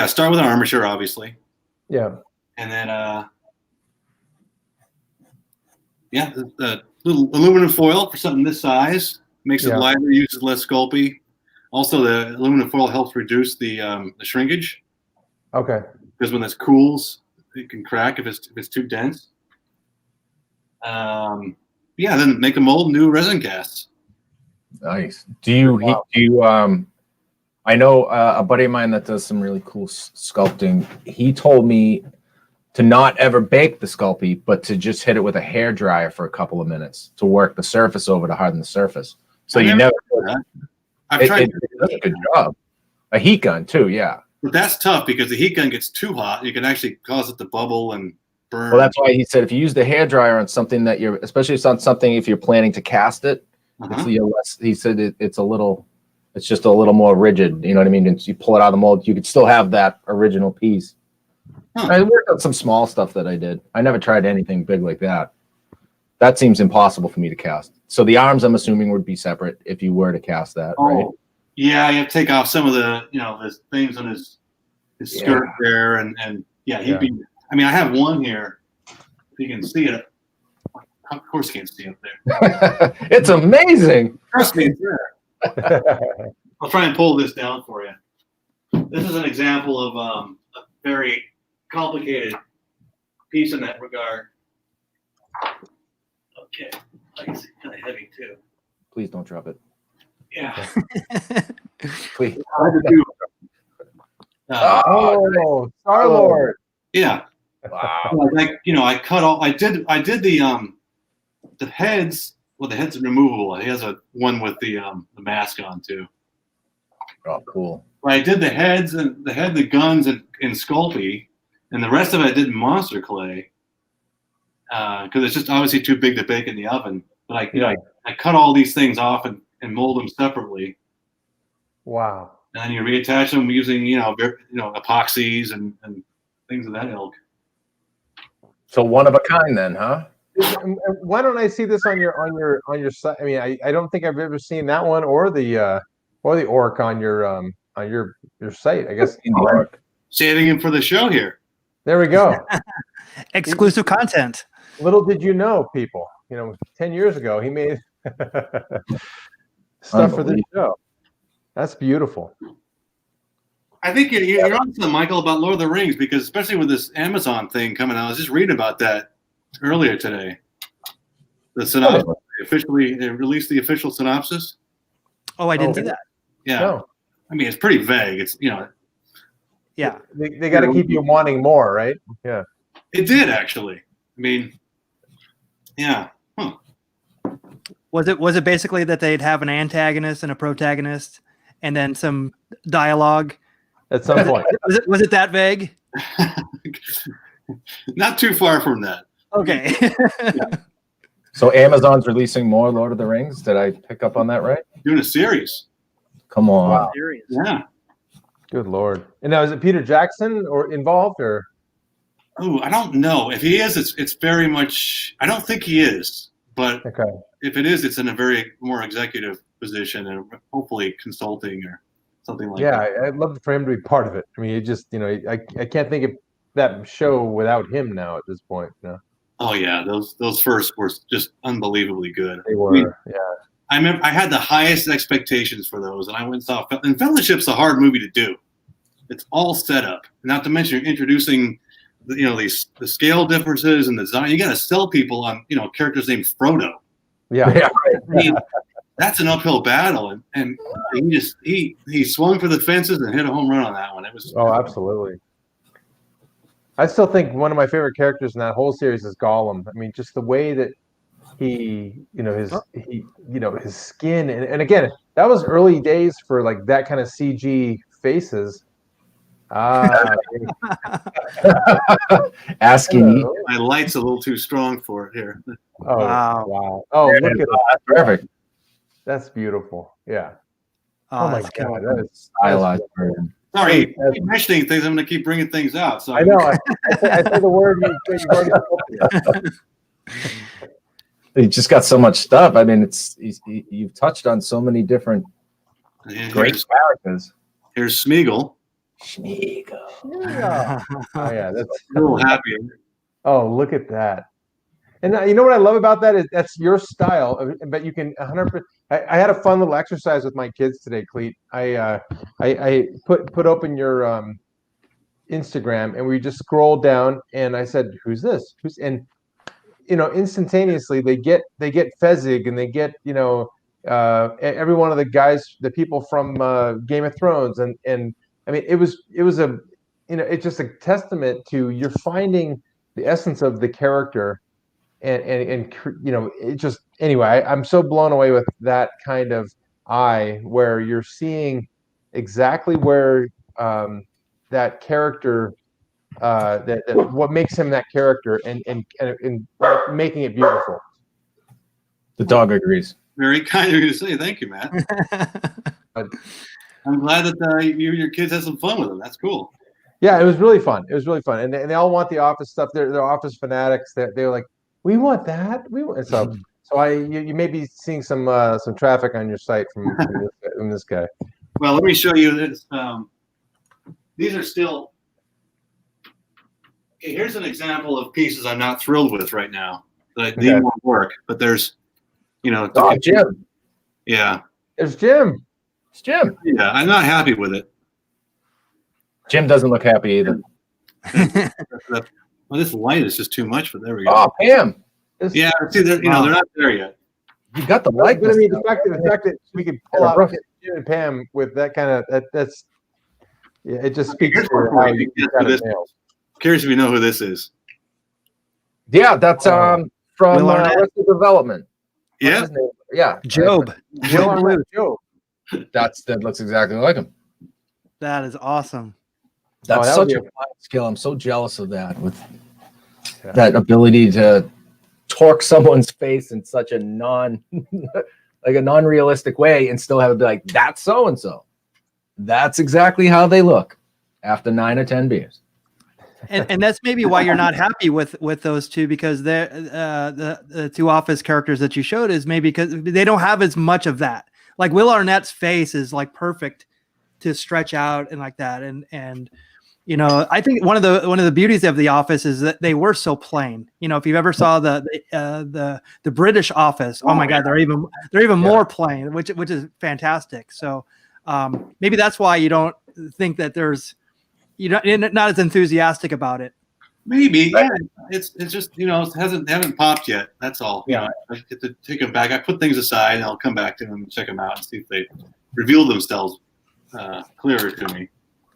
start with an armature, obviously. Yeah. And then, the little aluminum foil for something this size makes it lighter, uses less Sculpey. Also, the aluminum foil helps reduce the shrinkage. Okay. Because when this cools, it can crack if it's too dense. Then make a mold and do resin casts. Nice. Do you I know a buddy of mine that does some really cool sculpting. He told me to not ever bake the Sculpey, but to just hit it with a hair dryer for a couple of minutes to work the surface over to harden the surface. So I've tried. It does a good job. A heat gun too, yeah. But that's tough because the heat gun gets too hot. You can actually cause it to bubble and burn. Well, that's why he said if you use the hairdryer on something that you're, especially on something if you're planning to cast it, it's the less. He said it's just a little more rigid. You know what I mean? And you pull it out of the mold, you could still have that original piece. I worked on some small stuff that I did. I never tried anything big like that. That seems impossible for me to cast. So the arms, I'm assuming, would be separate if you were to cast that, right? Yeah, you have to take off some of the, the things on his skirt there, and he'd be. I mean, I have one here. If you can see it, of course you can't see it there. It's amazing. Trust me, it's there. I'll try and pull this down for you. This is an example of a very complicated piece in that regard. Okay, it's kind of heavy too. Please don't drop it. Yeah. Please. Star-Lord. Yeah. Wow. I cut all. I did the heads. Well, the heads are removable. He has one with the mask on too. Oh, cool. I did the heads and the guns in Sculpey, and the rest of it I did in monster clay because it's just obviously too big to bake in the oven. But I cut all these things off and mold them separately. Wow. And then you reattach them using epoxies and things of that ilk. So one of a kind then, huh? Why don't I see this on your site? I mean, I don't think I've ever seen that one or the orc on your site. I guess. Saving him for the show here. There we go. Exclusive content. Little did you know, people. 10 years ago, he made stuff for this show. That's beautiful. I think you're on to Michael about Lord of the Rings because especially with this Amazon thing coming out, I was just reading about that earlier today. The synopsis, they released the official synopsis. Oh, I didn't see that. Yeah. No. I mean, it's pretty vague. It's, Yeah. They got to keep you wanting more, right? Yeah. It did actually. I mean, yeah. Huh. Was it basically that they'd have an antagonist and a protagonist and then some dialogue? At some point. Was it that vague? Not too far from that. Okay. Yeah. So Amazon's releasing more Lord of the Rings. Did I pick up on that right? Doing a series. Come on. Wow. Yeah. Good Lord. And now is it Peter Jackson or involved or? Oh, I don't know. If he is, it's very much. I don't think he is, but Okay. if it is, it's in a very more executive position and hopefully consulting or something like that. Yeah, I'd love for him to be part of it. I mean, it just I can't think of that show without him now at this point. Oh yeah, those first were just unbelievably good. They were. Yeah. I remember I had the highest expectations for those, and I went and saw. And Fellowship's a hard movie to do. It's all set up. Not to mention you're introducing, the scale differences and the design. You got to sell people on characters named Frodo. Yeah. I mean, that's an uphill battle, and he swung for the fences and hit a home run on that one. It was Absolutely. I still think one of my favorite characters in that whole series is Gollum. I mean, just the way that his skin and again, that was early days for like that kind of CG faces. Asking. my light's a little too strong for it here. Oh wow! Oh, look at that! Perfect. That's beautiful. Yeah. Oh, my that's God, cool. that is Stylized version. Sorry, you keep mentioning things. I'm going to keep bringing things out. So I know. I say the word. You've already spoken it. You just got so much stuff. I mean, you've touched on so many different great characters. Here's Smeagol. Yeah. Oh yeah, that's A little happy. Oh, look at that. And you know what I love about that is that's your style, but you can 100%. I had a fun little exercise with my kids today, Clete. I put open your Instagram and we just scrolled down and I said, "Who's this? Who's?" And instantaneously they get Fezzik and they get every one of the guys, the people from Game of Thrones, and I mean it was it's just a testament to you're finding the essence of the character. And it just anyway, I'm so blown away with that kind of eye where you're seeing exactly where that character what makes him that character, and making it beautiful. The dog agrees. Very kind of you to say. Thank you, Matt. I'm glad that your kids had some fun with them. That's cool. Yeah, it was really fun. It was really fun, and they all want the Office stuff. They're Office fanatics. They're like, we want that. We want. So you may be seeing some traffic on your site from this guy. Well, let me show you this. These are still. Okay, here's an example of pieces I'm not thrilled with right now. That need more work, but there's, Jim. Yeah. It's Jim. It's Jim. Yeah, I'm not happy with it. Jim doesn't look happy either. Well, this light is just too much, but there we go. Oh, Pam. Yeah, see, they're not there yet. You got the light. But I mean, the fact that we could pull out Jim and Pam with that kind of that's it just speaks to how you got it nailed. Curious if you know who this is. Yeah, that's from Arrested Development. Yeah. Yeah. Job. Job. That looks exactly like him. That is awesome. That's such a fine skill. I'm so jealous of that, with that ability to torque someone's face in such a non-realistic way and still have it be like, that's so and so. That's exactly how they look after 9 or 10 beers. And that's maybe why you're not happy with those two, because they're the two Office characters that you showed is maybe because they don't have as much of that. Like Will Arnett's face is like perfect to stretch out and like that. And I think one of the beauties of The Office is that they were so plain. If you've ever saw the British Office, oh my God, they're even more plain, which is fantastic. So maybe that's why you don't think that you're not as enthusiastic about it. Maybe, yeah. It's just it haven't popped yet. That's all. I get to take them back. I put things aside and I'll come back to them and check them out and see if they reveal themselves clearer to me.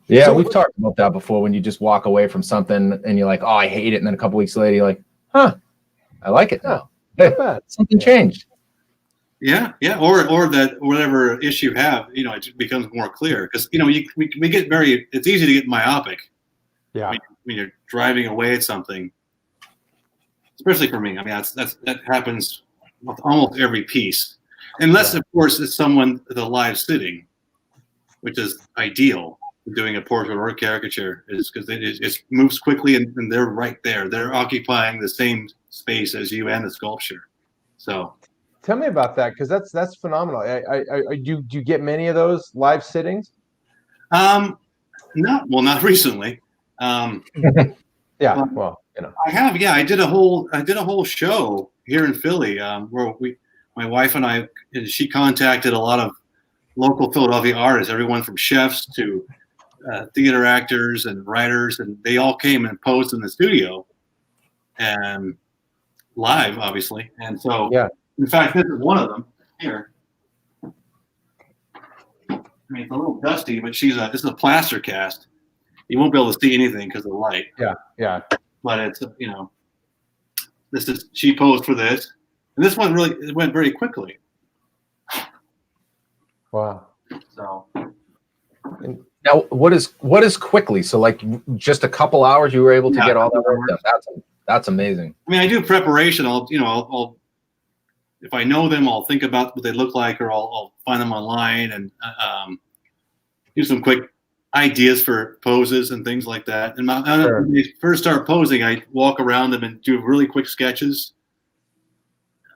Yeah, so we've talked about that before. When you just walk away from something and you're like, "Oh, I hate it," and then a couple weeks later you're like, "Huh, I like it now." Something changed. Yeah, or that whatever issue you have, it becomes more clear because we get it's easy to get myopic. Yeah, when you're driving away at something, especially for me. I mean, that happens with almost every piece, unless of course it's someone at a live sitting, which is ideal. Doing a portrait or a caricature is because it moves quickly and they're right there. They're occupying the same space as you and the sculpture. So. Tell me about that, because that's phenomenal. Do you get many of those live sittings? Not recently. I have. Yeah, I did a whole show here in Philly where my wife and she contacted a lot of local Philadelphia artists, everyone from chefs to theater actors and writers, and they all came and posed in the studio and live, obviously. And so, in fact, this is one of them here. I mean, it's a little dusty, but this is a plaster cast. You won't be able to see anything because of the light. Yeah. But it's she posed for this, and this one it went very quickly. Wow. So. Now, what is quickly? So, like, just a couple hours, you were able to get all that work done. That's amazing. I mean, I do preparation. I'll if I know them, I'll think about what they look like, or I'll find them online and do some quick ideas for poses and things like that. And when they first start posing, I walk around them and do really quick sketches,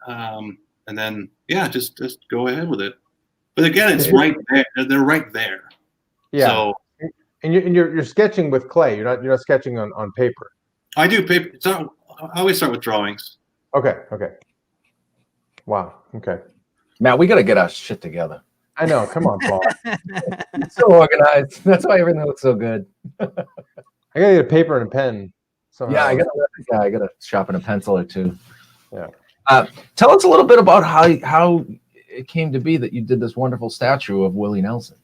and then just go ahead with it. But again, it's right there. They're right there. Yeah. So, and you're sketching with clay. You're not sketching on paper. I do paper. I always start with drawings. Okay. Wow. Okay. Matt, we got to get our shit together. I know. Come on, Paul. It's so organized. That's why everything looks so good. I gotta get a paper and a pen. Somehow. Yeah, I gotta sharpen a pencil or two. Yeah. Tell us a little bit about how it came to be that you did this wonderful statue of Willie Nelson.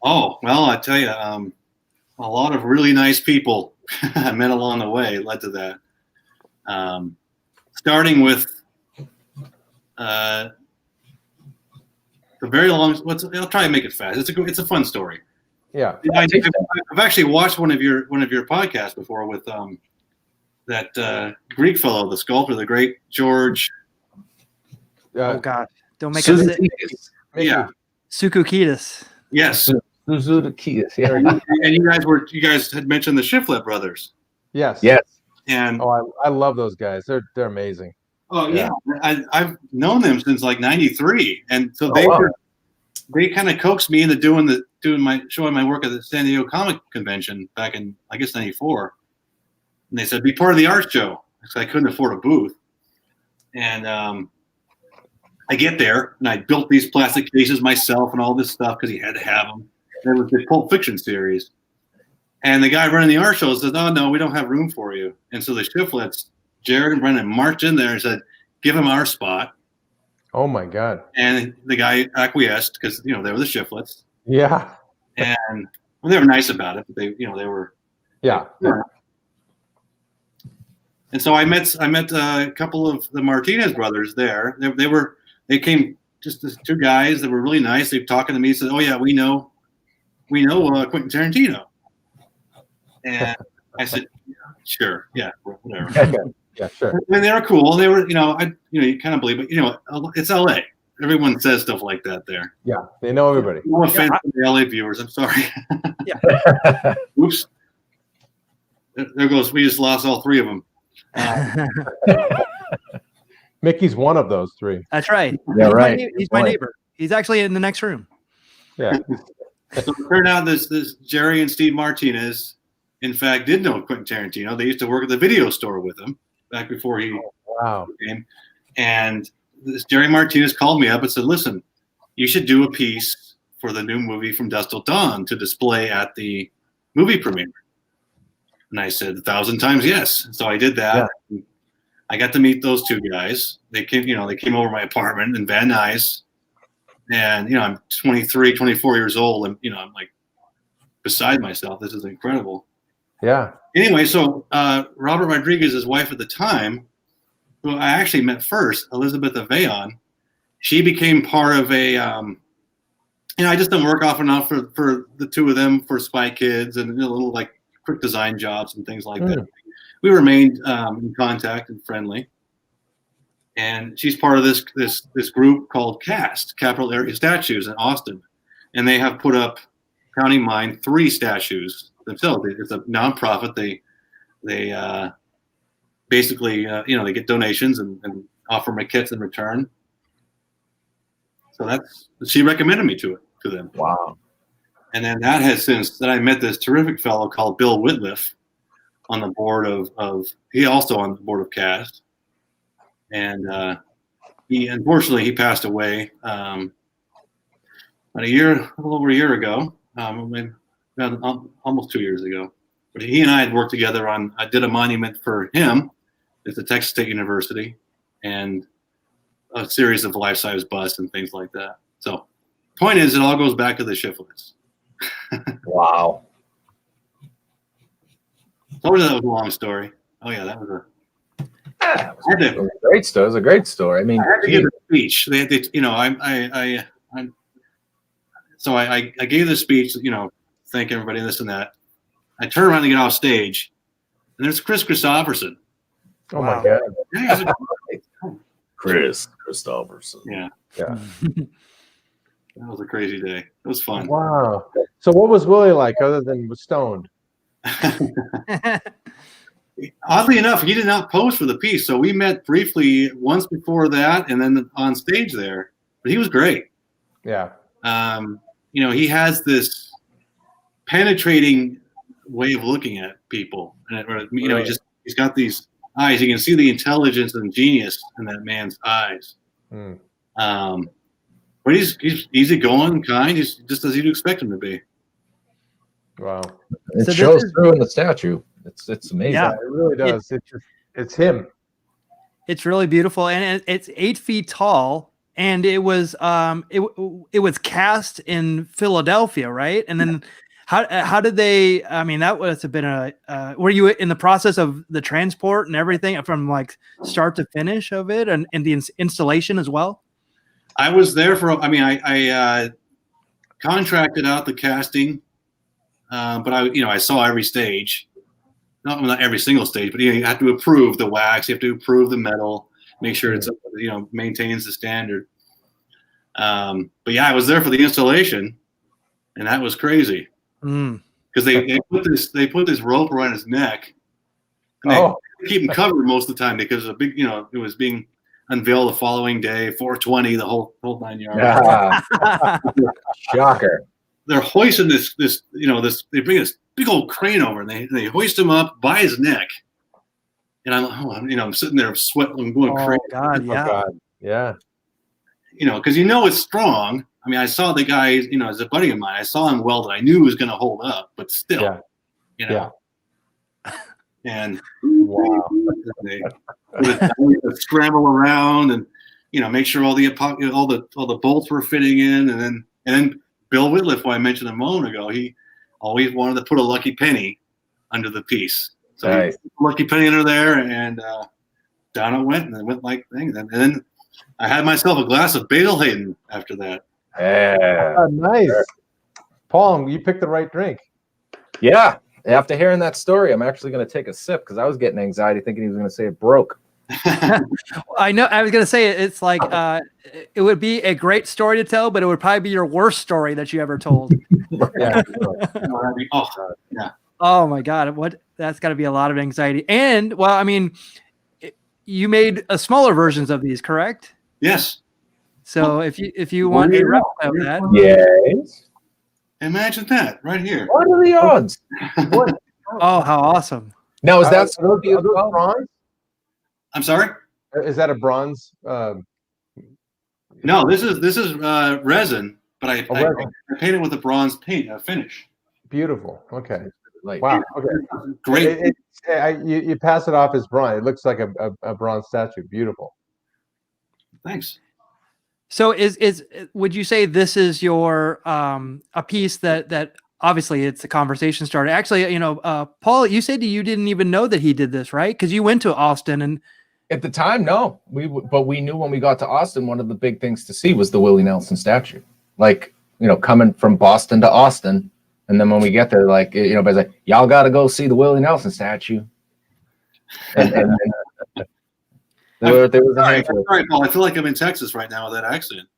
Oh, well, I tell you, a lot of really nice people I met along the way led to that. Starting with the very long. I'll try and make it fast. It's a fun story. Yeah. I've actually watched one of your podcasts before with that Greek fellow, the sculptor, the great George. Oh gosh, don't make us sick. Yeah, Sukukidis. yes. Suzukidis. Yeah. And you guys had mentioned the Shiflett brothers. Yes. Yes. And I love those guys. They're amazing. oh yeah, I've known them since like '93, and so they kind of coaxed me into showing my work at the San Diego Comic Convention back in I guess '94, and they said be part of the art show because I couldn't afford a booth, and I get there and I built these plastic cases myself and all this stuff because he had to have them. There was the Pulp Fiction series, and the guy running the art show says, "Oh no, we don't have room for you," and so the Shifletts, Jared and Brendan, marched in there and said, "Give him our spot." Oh my God. And the guy acquiesced because they were the Shifletts. Yeah. And well, they were nice about it, but they were. Yeah. And so I met a couple of the Martinez brothers there. They came just as two guys that were really nice. They were talking to me. Said, "Oh yeah, we know Quentin Tarantino." And I said, yeah, "Sure, yeah, whatever." Yeah, sure. And they were cool. They were, you kind of believe, but it's LA. Everyone says stuff like that there. Yeah, they know everybody. No offense to the LA viewers. I'm sorry. Yeah. Oops. There goes. We just lost all three of them. Mickey's one of those three. That's right. Yeah, right. He's my neighbor. He's actually in the next room. Yeah. So it turned out this Jerry and Steve Martinez, in fact, did know Quentin Tarantino. They used to work at the video store with him back before he came. And this Jerry Martinez called me up and said, "Listen, you should do a piece for the new movie From Dusk Till Dawn to display at the movie premiere." And I said 1,000 times yes. So I did that. Yeah. I got to meet those two guys. They came over my apartment in Van Nuys. And, I'm 23, 24 years old. And, I'm like beside myself. This is incredible. Yeah. Anyway, so Robert Rodriguez's wife at the time, who I actually met first, Elizabeth Aveon, she became part of a, I just done work off and on for the two of them for Spy Kids and little like quick design jobs and things like that. We remained in contact and friendly. And she's part of this group called CAST, Capital Area Statues in Austin. And they have put up, counting mine, 3 statues themselves. It's a nonprofit. They basically, they get donations and offer maquettes in return. So she recommended me to them. Wow. And then then I met this terrific fellow called Bill Whitliff on the board he also on the board of CAST. And unfortunately he passed away about a little over a year ago, almost 2 years ago. But he and I had worked together I did a monument for him at the Texas State University and a series of life-size busts and things like that. So point is, it all goes back to the Shifletts. Wow. Told you that was a long story. Oh yeah, that was a great story. It was a great story. I mean, I had to give a speech. So I gave the speech, thank everybody, this and that. I turned around to get off stage, and there's Chris Christopherson. Oh my God. Yeah, Chris Christopherson. Yeah. Yeah. That was a crazy day. It was fun. Wow. So what was Willie like other than stoned? Oddly enough, he did not pose for the piece. So we met briefly once before that and then on stage there. But he was great. Yeah. He has this penetrating way of looking at people. And he's got these eyes. You can see the intelligence and genius in that man's eyes. But he's easygoing, kind. He's just as you'd expect him to be. Wow. It shows through in the statue. It's amazing. Yeah, it really does. It's him. It's really beautiful, and it's 8 feet tall. And it was it was cast in Philadelphia, right? And then how did they? I mean, that was a bit were you in the process of the transport and everything from like start to finish of it, and the installation as well? I was there I contracted out the casting but I saw every stage. Not every single stage, but you have to approve the wax, you have to approve the metal, make sure it's maintains the standard. But yeah, I was there for the installation, and that was crazy because they put this rope around his neck, and they keep him covered most of the time because a big it was being unveiled the following day, 420, the whole 9 yards. Shocker. They're hoisting this they bring this big old crane over and they hoist him up by his neck, and I'm sitting there sweating, I'm going crazy. God, yeah. Oh God, yeah. Because it's strong. I mean, I saw the guy, as a buddy of mine, I saw him weld it. I knew he was going to hold up, but still, And wow, they scramble around and make sure all the bolts were fitting in, and then Bill Whitliff, who I mentioned a moment ago, he always wanted to put a lucky penny under the piece. So he put a lucky penny under there, and down it went, and it went like things. And then I had myself a glass of Basil Hayden after that. Yeah. Nice. Paul, you picked the right drink. Yeah. After hearing that story, I'm actually going to take a sip because I was getting anxiety thinking he was going to say it broke. I know. I was going to say it's like it would be a great story to tell, but it would probably be your worst story that you ever told. Yeah. Oh my God! That's got to be a lot of anxiety. And well, I mean, you made smaller versions of these, correct? Yes. So if you want a replica of that, yes. Imagine that right here. What are the odds? Oh, how awesome! Now is that are those bronze? I'm sorry? Is that a bronze? No, this is resin, but I paint it with a bronze paint finish. Beautiful. Okay. Like, wow. Okay. Great. You pass it off as bronze. It looks like a bronze statue. Beautiful. Thanks. So would you say this is your a piece that obviously it's a conversation starter? Actually, Paul, you said you didn't even know that he did this, right? Because you went to Austin and at the time, no. But we knew when we got to Austin, one of the big things to see was the Willie Nelson statue. Like, coming from Boston to Austin, and then when we get there, like, everybody's like, y'all got to go see the Willie Nelson statue. And there was a handful. Sorry, Paul. I feel like I'm in Texas right now with that accent.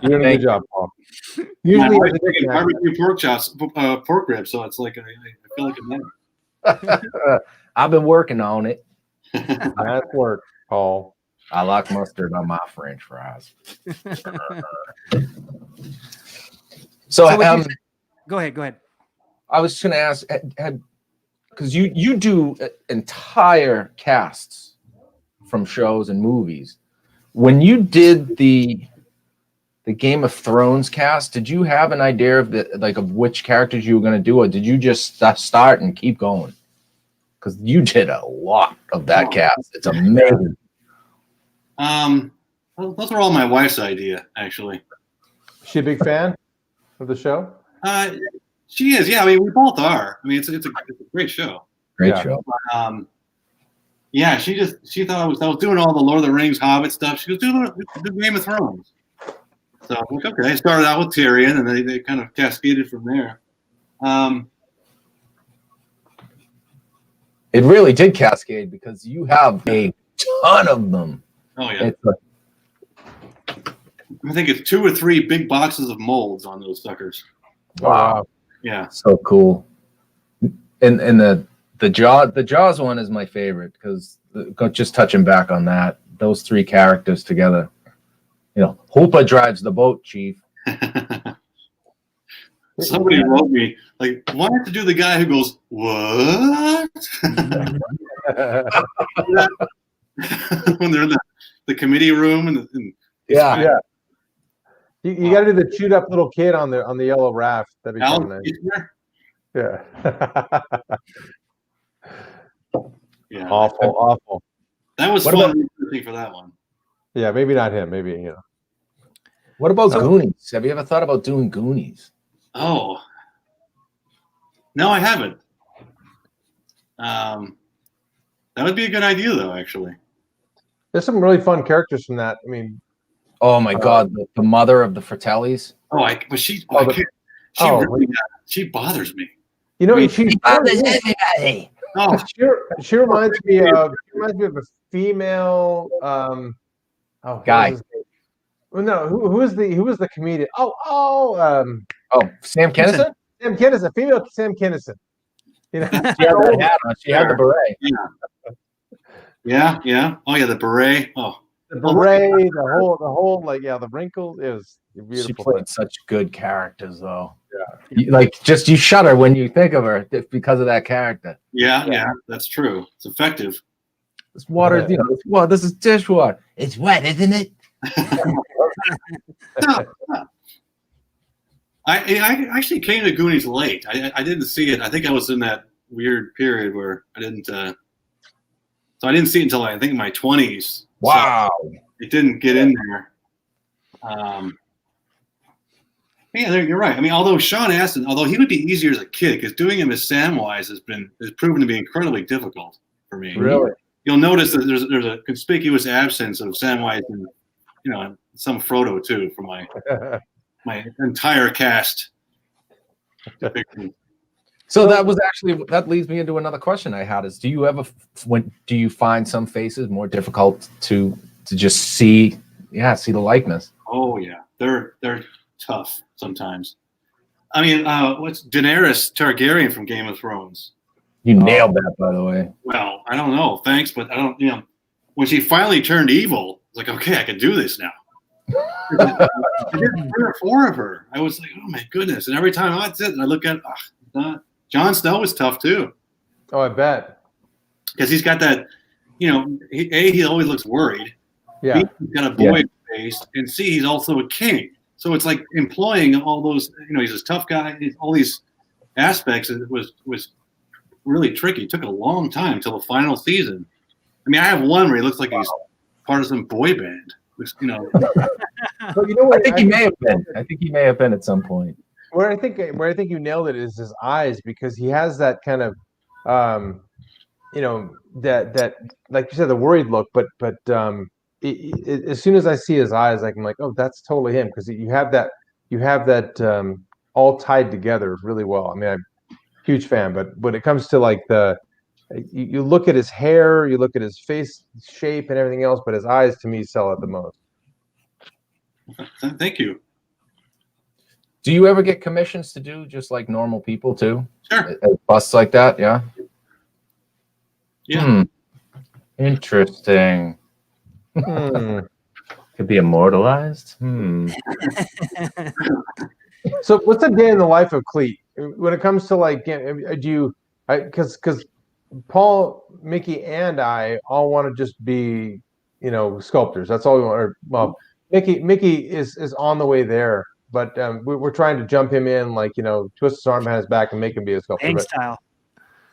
You're doing a good job, Paul. Usually, I'm taking barbecue pork ribs, so it's like I feel like I'm there. I've been working on it. Nice work, Paul. I like mustard on my French fries. So go ahead. I was just going to ask, because you do entire casts from shows and movies. When you did the Game of Thrones cast, did you have an idea of which characters you were going to do, or did you just start and keep going? Because you did a lot of that cast. It's amazing. Those are all my wife's idea, actually. Is she a big fan of the show? She is. Yeah, I mean, we both are. I mean, it's a great show. Great show. Yeah, she thought I was doing all the Lord of the Rings, Hobbit stuff. She goes, do Game of Thrones. So I'm like, okay. I started out with Tyrion, and they kind of cascaded from there. It really did cascade because you have a ton of them. Oh yeah. I think it's 2 or 3 big boxes of molds on those suckers. Wow. Yeah. So cool. And the Jaws one is my favorite because just touching back on that, those 3 characters together. Hoopa drives the boat, Chief. Somebody wrote me, like, why have to do the guy who goes, what? When they're in the committee room and yeah. You got to do the chewed up little kid on the yellow raft. That'd be nice. Yeah. Yeah. Awful. That was fun for that one. Yeah, maybe not him. Maybe What about Goonies? Have you ever thought about doing Goonies? Oh, no, I haven't. That would be a good idea, though. Actually, there's some really fun characters from that. I mean, oh my God, the mother of the Fratellis. but She bothers me. You know, She bothers everybody. Oh, she reminds me of a female Guy. Well, no, who was the comedian? Sam Kinison? Sam Kinison, female Sam Kinison. You know, She had that hat on. She had the beret. Yeah. Oh yeah, the beret. Oh, the beret, the whole the wrinkles. It was beautiful. She played such good characters, though. Yeah. You shudder when you think of her because of that character. Yeah, that's true. It's effective. This water, this is dishwater. It's wet, isn't it? I actually came to Goonies late. I didn't see it. I think I was in that weird period where I didn't. So I didn't see it until I think my 20s. Wow. So it didn't get in there. Yeah, you're right. I mean, although Sean Astin, he would be easier as a kid, because doing him as Samwise has proven to be incredibly difficult for me. Really? You'll notice that there's a conspicuous absence of Samwise in some Frodo too from my entire cast. So that leads me into another question I had: is do you find some faces more difficult to just see the likeness? Oh yeah, they're tough sometimes. I mean, what's Daenerys Targaryen from Game of Thrones? You nailed that, by the way. Well, I don't know. Thanks, but I don't. When she finally turned evil, it's like, okay, I can do this now. I did 3 or 4 of her. I was like, oh my goodness! And every time I sit and I look at, Jon Snow was tough too. Oh, I bet. Because he's got that, he always looks worried. Yeah. He's got a boy face, and C, he's also a king. So it's like employing all those, he's this tough guy. All these aspects was really tricky. It took a long time until the final season. I mean, I have one where he looks like he's part of some boy band. Which, But you know what? I think he may have been. I think he may have been at some point. Where I think you nailed it is his eyes, because he has that kind of, that like you said, the worried look. But as soon as I see his eyes, I'm like, oh, that's totally him, because you have that all tied together really well. I mean, I'm a huge fan, but when it comes to you look at his hair, you look at his face shape and everything else, but his eyes to me sell it the most. Thank you. Do you ever get commissions to do just like normal people too? Sure. Busts like that, yeah. Yeah. Interesting. Could be immortalized. So, what's a day in the life of Clete when it comes to because Paul, Mickey, and I all want to just be, sculptors. That's all we want. Mickey is on the way there, but we're trying to jump him in, twist his arm behind his back and make him be a sculptor. Hang style.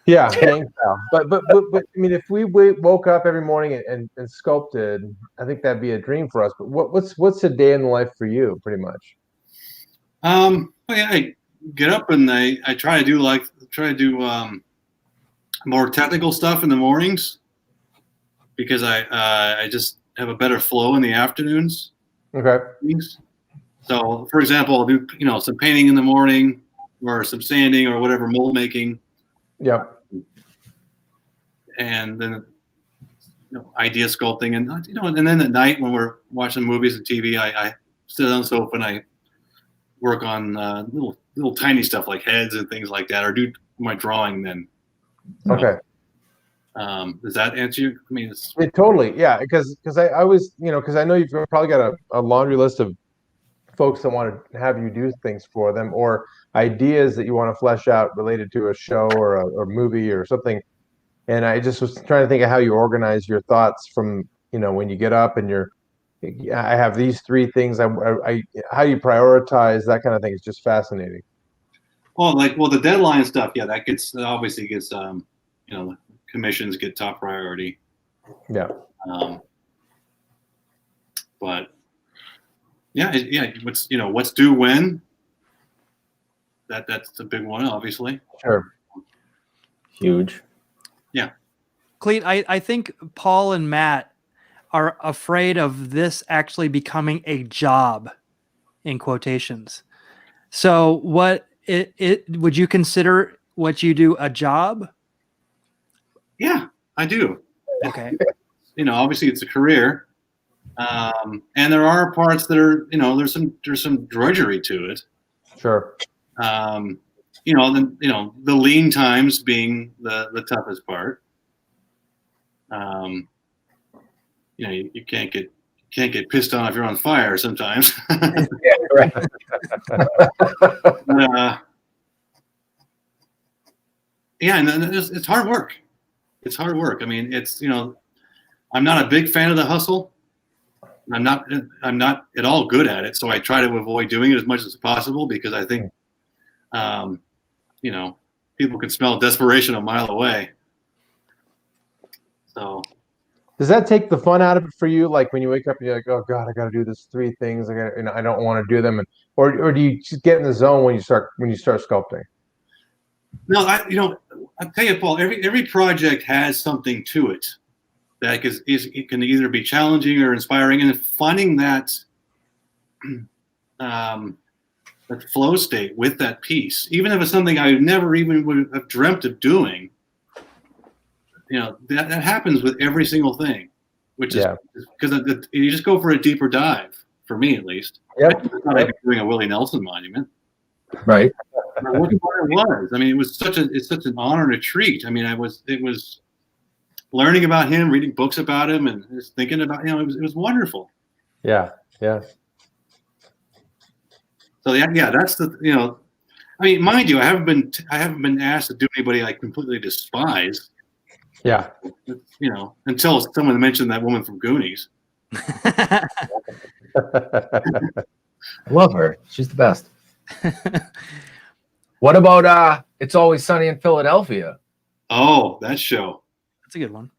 Yeah, hang style. But I mean, if we woke up every morning and sculpted, I think that'd be a dream for us. But what's a day in the life for you, pretty much? I get up and I try to do more technical stuff in the mornings, because I just have a better flow in the afternoons. Okay. So, for example, I'll do some painting in the morning, or some sanding, or whatever, mold making. Yep. And then idea sculpting, and and then at night when we're watching movies and TV, I sit on the sofa and I work on little tiny stuff like heads and things like that, or do my drawing then. Okay. Does that answer you? I mean, totally, yeah. Because I was, because I know you've probably got a laundry list of folks that want to have you do things for them, or ideas that you want to flesh out related to a show or a movie or something. And I just was trying to think of how you organize your thoughts from, when you get up and I have these 3 things. How you prioritize that kind of thing is just fascinating. The deadline stuff, yeah, that obviously gets the commissions get top priority. Yeah. But what's due when? That's a big one, obviously. Sure. Huge. Yeah. Clete, I think Paul and Matt are afraid of this actually becoming a job, in quotations. So what would you consider what you do a job? Yeah, I do. Okay. Obviously it's a career, and there are parts that are, there's some drudgery to it. Sure. The lean times being the toughest part. You can't get pissed on if you're on fire sometimes. Yeah, right. And it's hard work. It's hard work. I mean, I'm not a big fan of the hustle. I'm not at all good at it. So I try to avoid doing it as much as possible because I think, people can smell desperation a mile away. So. Does that take the fun out of it for you? Like when you wake up and you're like, oh God, I got to do this 3 things. I don't want to do them. Or do you just get in the zone when you start sculpting? No, I'll tell you, Paul, every project has something to it that it can either be challenging or inspiring, and finding that that flow state with that piece, even if it's something I never even would have dreamt of doing, that happens with every single thing, which is because you just go for a deeper dive, for me at least. Yep. It's not like doing a Willie Nelson monument. Right. What it was. I mean, it's such an honor and a treat. I mean, it was learning about him, reading books about him, and just thinking about, it was wonderful. Yeah. Yeah. So yeah, that's the, I mean, mind you, I haven't been asked to do anybody I completely despise. Yeah. Until someone mentioned that woman from Goonies. I love her. She's the best. What about It's Always Sunny in Philadelphia? Oh, that show. That's a good one.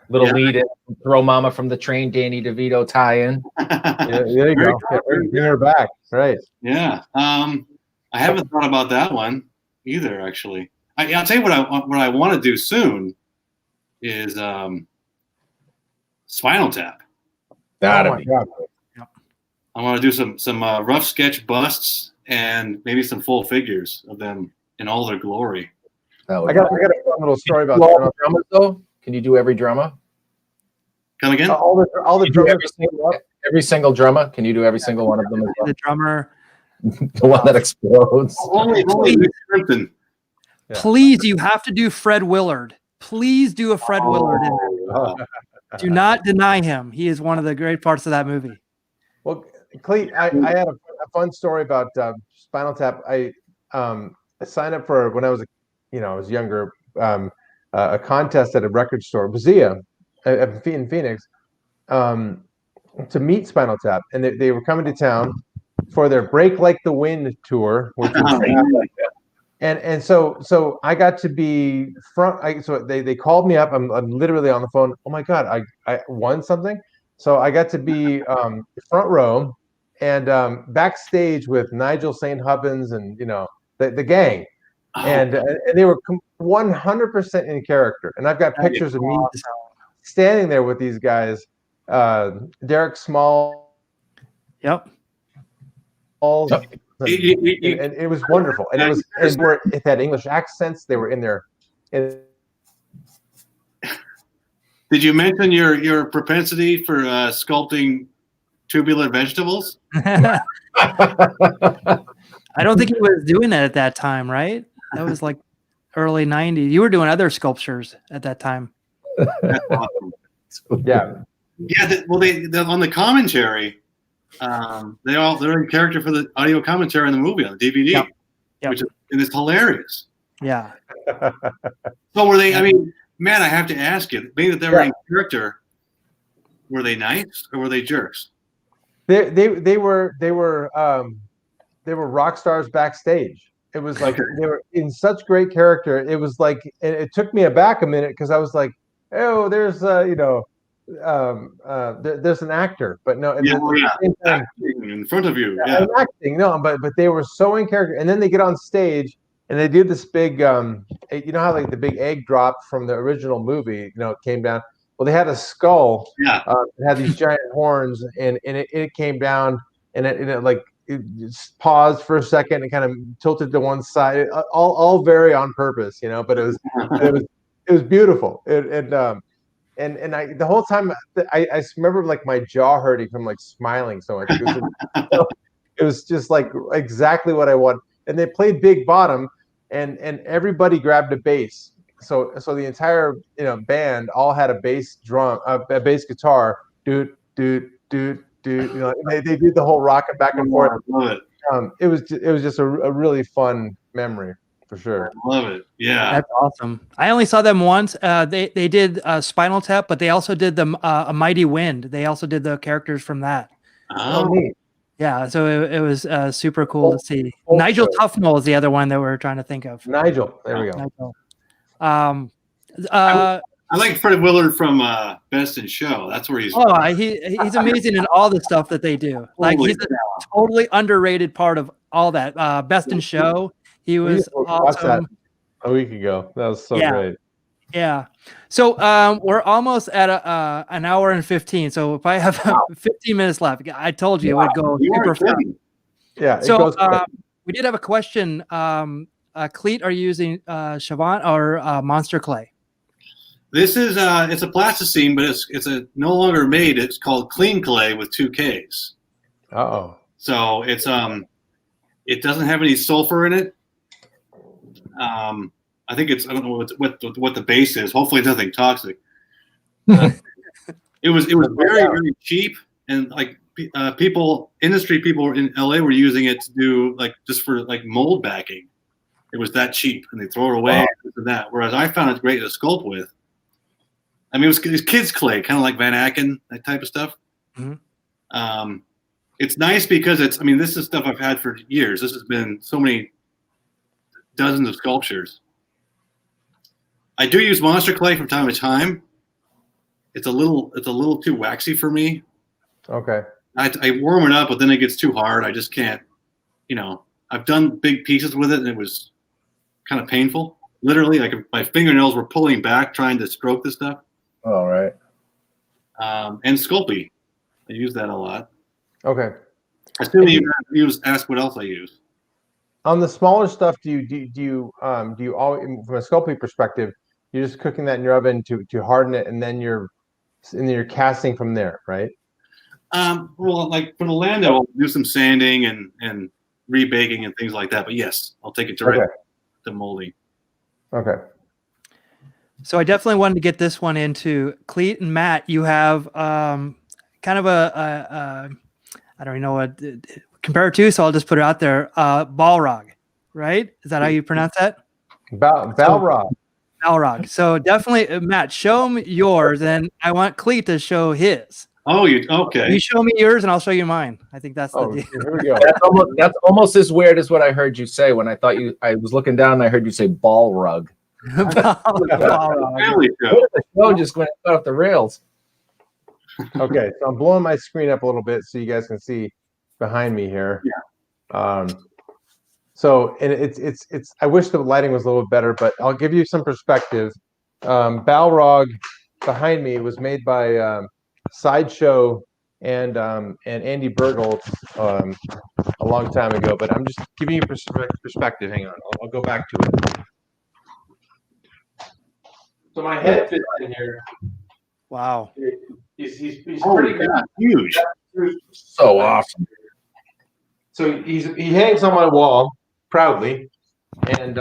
Little lead in, Throw Mama from the Train, Danny DeVito tie-in. There you go. Bring her back. Right. Yeah. I haven't thought about that one either, actually. I'll tell you what I want to do soon is Spinal Tap. That'd be. I want to do some rough sketch busts and maybe some full figures of them in all their glory. I got a fun little story about drummers though. Can you do every drummer? Come again? all the drummers. Every single drummer. Can you do every single one of them as well? The drummer. The one that explodes. Only Clinton. Yeah. Please, you have to do Fred Willard. Please do a Fred Willard in there. Do not deny him. He is one of the great parts of that movie. Well, Clete, I had a fun story about Spinal Tap. I signed up for, when I was younger, a contest at a record store, Bazia, in Phoenix, to meet Spinal Tap, and they were coming to town for their Break Like the Wind tour, which was and so I got to be front. So they called me up. I'm literally on the phone. Oh my God, I won something. So I got to be front row and backstage with Nigel St. Hubbins and the gang, and they were 100% in character. And I've got pictures of me standing there with these guys, Derek Small. Yep. And it was wonderful, and it had English accents. They were in there. Did you mention your propensity for sculpting tubular vegetables? I don't think he was doing that at that time, right? That was like early 90s. You were doing other sculptures at that time. That's awesome. Yeah. Yeah. They on the commentary. They're in character for the audio commentary on the movie on the DVD, Yep. which is hilarious. Yeah. So were they? I mean, man, I have to ask you, being that they were in character, were they nice or were they jerks? They were rock stars backstage. It was like they were in such great character. It was like it took me aback a minute because I was like, oh, there's there's an actor, but no, acting in front of you. Yeah, acting. No, but they were so in character, and then they get on stage and they do this big, how like the big egg drop from the original movie, it came down. Well, they had a skull. Yeah, it had these giant horns, and it came down, and it like it just paused for a second and kind of tilted to one side, all very on purpose, you know. But it was beautiful. And I the whole time I remember like my jaw hurting from like smiling so much. It was just like exactly what I want. And they played Big Bottom, and everybody grabbed a bass. So the entire band all had a bass drum, a bass guitar. Doot doot doot doot. You know, they did the whole rocking back and forth. I love it. It was just a really fun memory for sure. I love it. Yeah. That's awesome. I only saw them once. They did Spinal Tap, but they also did the A Mighty Wind. They also did the characters from that. Oh, Neat. Yeah, so it was super cool to see. Full Nigel show. Tufnell is the other one that we're trying to think of. Nigel, there we go. Nigel. I like Fred Willard from Best in Show. That's where he's. He's amazing in all the stuff that they do. Like Holy he's a totally underrated part of all that. Best in Show. He was Watch that awesome. a week ago. That was so great. Yeah. So we're almost at an hour and 15. So if I have 15 minutes left, I told you it would go super fast. Yeah. It So goes quick. we did have a question. Clete, are you using Chavant or Monster Clay? This is it's a plasticine, but it's a no longer made. It's called Clean Clay with 2 Ks. Uh-oh. So it's it doesn't have any sulfur in it. I think I don't know what the base is. Hopefully it's nothing toxic. It was very, very cheap, and like industry people in LA were using it to do like just for like mold backing. It was that cheap, and they throw it away and that. Whereas I found it great to sculpt with. I mean, it was kids clay, kind of like Van Aken, that type of stuff. Mm-hmm. It's nice because this is stuff I've had for years. This has been so many dozens of sculptures. I do use Monster Clay from time to time. It's a little too waxy for me. Okay. I warm it up, but then it gets too hard. I just can't, I've done big pieces with it, and it was kind of painful. Literally, like my fingernails were pulling back trying to stroke this stuff. All right. And Sculpey, I use that a lot. Okay. Assuming you ask what else I use. On the smaller stuff, do you always, from a sculpting perspective, you're just cooking that in your oven to harden it, and then you're casting from there, right? Well, like for the land, I'll do some sanding and rebaking and things like that. But yes, I'll take it direct to molding. Okay. So I definitely wanted to get this one into Clete and Matt. You have kind of I don't even know what to compare it to, so I'll just put it out there. Balrog, right? Is that how you pronounce that? Balrog. Balrog. So definitely, Matt, show me yours, and I want Clete to show his. Oh, okay. You show me yours, and I'll show you mine. I think that's the deal. Here we go. That's almost as weird as what I heard you say when I thought I was looking down and I heard you say ball rug. Balrog. Family show. The show just went off the rails. Okay, so I'm blowing my screen up a little bit so you guys can see behind me here. Yeah. So and it's I wish the lighting was a little bit better, but I'll give you some perspective. Balrog behind me was made by Sideshow and Andy Bergholtz a long time ago, but I'm just giving you perspective. Hang on, I'll go back to it. So my head fits in here. Wow. He's Oh, pretty good. huge. So awesome. So he hangs on my wall proudly, and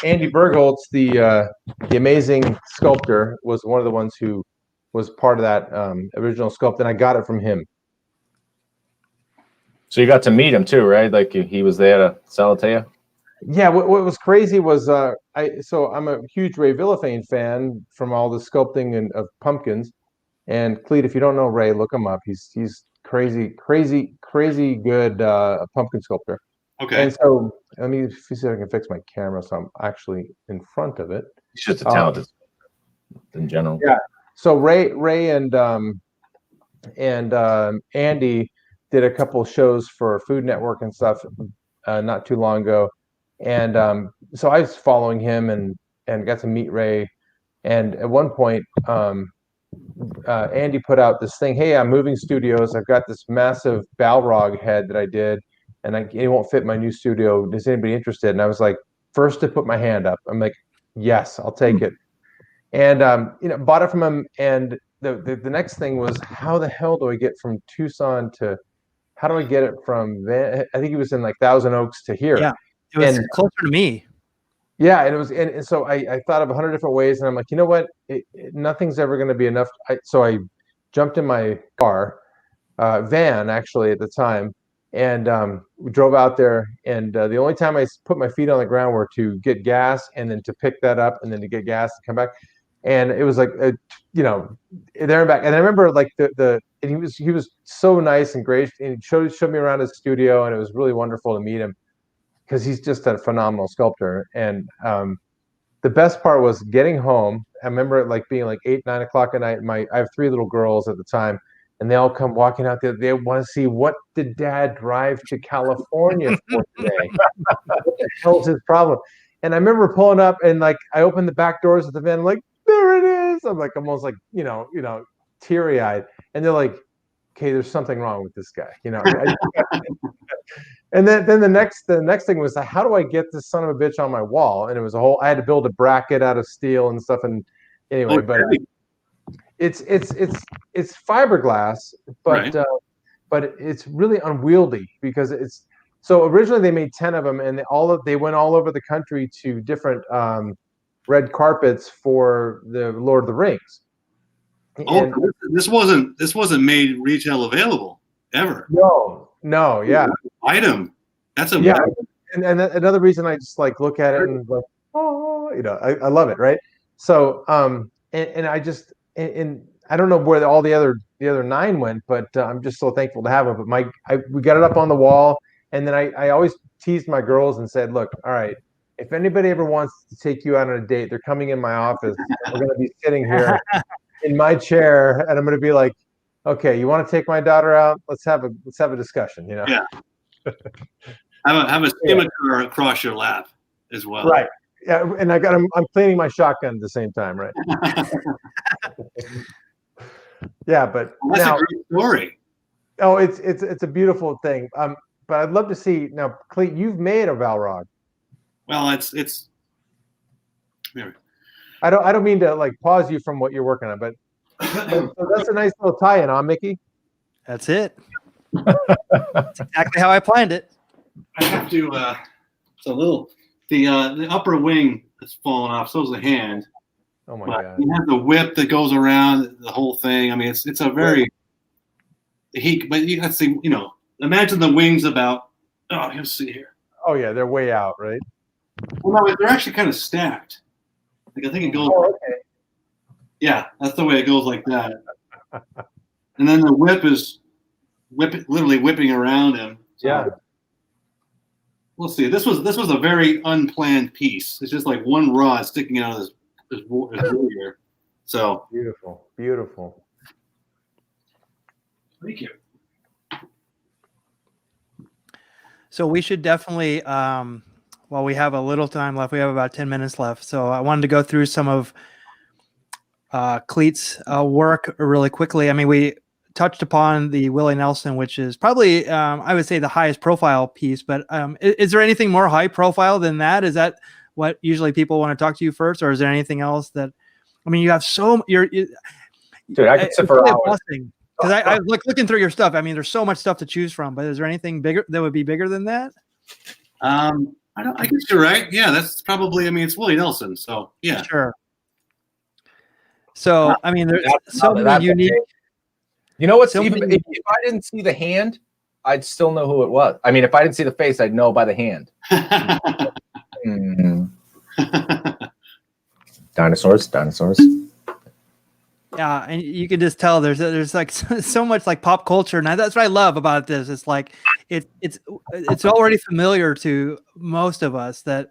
Andy Bergholtz, the amazing sculptor, was one of the ones who was part of that original sculpt, and I got it from him. So you got to meet him too, right? Like he was there to sell it to you? Yeah, what was crazy was I'm a huge Ray Villafane fan from all the sculpting of pumpkins. And Clete, if you don't know Ray, look him up. He's crazy good pumpkin sculptor. Okay. And so let me see if I can fix my camera so I'm actually in front of it. He's just a talented in general. Yeah. So Ray and Andy did a couple shows for Food Network and stuff not too long ago, and so I was following him and got to meet Ray, and at one point Andy put out this thing. Hey, I'm moving studios. I've got this massive Balrog head that I did, and it won't fit my new studio. Is anybody interested? And I was like, first to put my hand up. I'm like, yes, I'll take it. And bought it from him. And the next thing was, how the hell do I get from Tucson to? How do I get it from? I think he was in like Thousand Oaks to here. Yeah, it was closer to me. Yeah, and it was, and so I thought of 100 different ways, and I'm like, you know what? Nothing's ever going to be enough. So I jumped in my car, van actually at the time, and we drove out there. And the only time I put my feet on the ground were to get gas, and then to pick that up, and then to get gas and come back. And it was like, there and back. And I remember like and he was so nice and great, and he showed me around his studio, and it was really wonderful to meet him, because he's just a phenomenal sculptor. And the best part was getting home. I remember it like being like 8, 9 o'clock at night. I have 3 little girls at the time, and they all come walking out there. They want to see, what did Dad drive to California for today? What the hell's his problem? And I remember pulling up, and like I opened the back doors of the van, like, there it is. I'm like almost like teary eyed, and they're like, okay, there's something wrong with this guy, And then the next thing was, how do I get this son of a bitch on my wall? And it was I had to build a bracket out of steel and stuff. And anyway, but it's fiberglass, but right. But it's really unwieldy, because so originally they made 10 of them, and they went all over the country to different red carpets for the Lord of the Rings. And this wasn't made retail available ever. No, yeah. Item. That's a and another reason I just like look at it and like, I love it, right? So and I just and I don't know where all the other 9 went, but I'm just so thankful to have them. But we got it up on the wall, and then I always teased my girls and said, look, all right, if anybody ever wants to take you out on a date, they're coming in my office. We're going to be sitting here in my chair, and I'm going to be like, okay, you want to take my daughter out? Let's have a discussion, Yeah. have a scimitar across your lap as well. Right. Yeah, and I'm cleaning my shotgun at the same time, right? Yeah, but that's a great story. Oh, it's a beautiful thing. But I'd love to see now, Clete, you've made a Balrog. Well, it's. I don't mean to like pause you from what you're working on, but so that's a nice little tie-in, huh, Mickey? That's it. That's exactly how I planned it. I have to. It's a little. The upper wing has fallen off. So is the hand. Oh my God! You have the whip that goes around the whole thing. I mean, it's a very. But you got to see. Imagine the wings about. Oh, you'll see here. Oh yeah, they're way out, right? Well, no, they're actually kind of stacked. Like I think it goes. Oh, okay. Yeah, that's the way it goes, like that. And then the whip is literally whipping around him. So yeah. We'll see. This was a very unplanned piece. It's just like one rod sticking out of his here. So beautiful, beautiful. Thank you. So we should definitely, while we have a little time left, we have about 10 minutes left. So I wanted to go through some of Clete's work really quickly. I mean, we touched upon the Willie Nelson, which is probably, I would say, the highest profile piece. But is there anything more high profile than that? Is that what usually people want to talk to you first, or is there anything else that? I mean, you have dude, I could sit for hours. Because I was looking through your stuff. I mean, there's so much stuff to choose from. But is there anything bigger that would be bigger than that? I guess you're right. Yeah, that's probably. I mean, it's Willie Nelson, so yeah. Sure. So I mean, there's so many unique. You know what's even? If I didn't see the hand, I'd still know who it was. I mean, if I didn't see the face, I'd know by the hand. Dinosaurs. Yeah, and you can just tell there's like so much like pop culture, and that's what I love about this. It's like it's already familiar to most of us that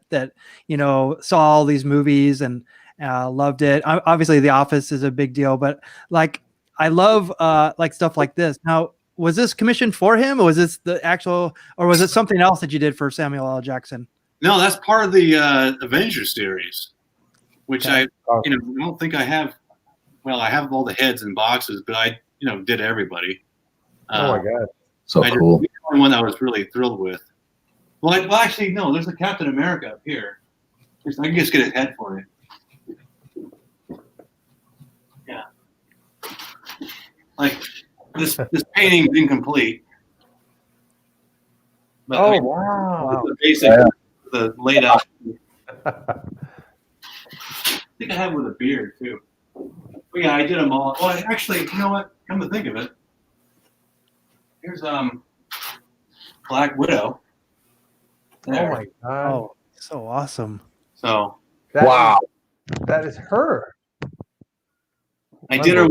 saw all these movies and loved it. Obviously, The Office is a big deal, but like I love like stuff like this. Now, was this commissioned for him, or was this the actual, or was it something else that you did for Samuel L. Jackson? No, that's part of the Avengers series, which I don't think I have well, I have all the heads in boxes, but I did everybody. Oh my God. So I cool. did the only one I was really thrilled with. Well, actually, no. There's a Captain America up here. I can just get a head for you. Yeah. Like this painting's incomplete. But, Oh wow. The basic, the laid out. I think I have with a beard too. But yeah, I did them all. Well, actually, you know what? Come to think of it, here's Black Widow. There. Oh my God. Oh, so awesome. So That is her. I did her.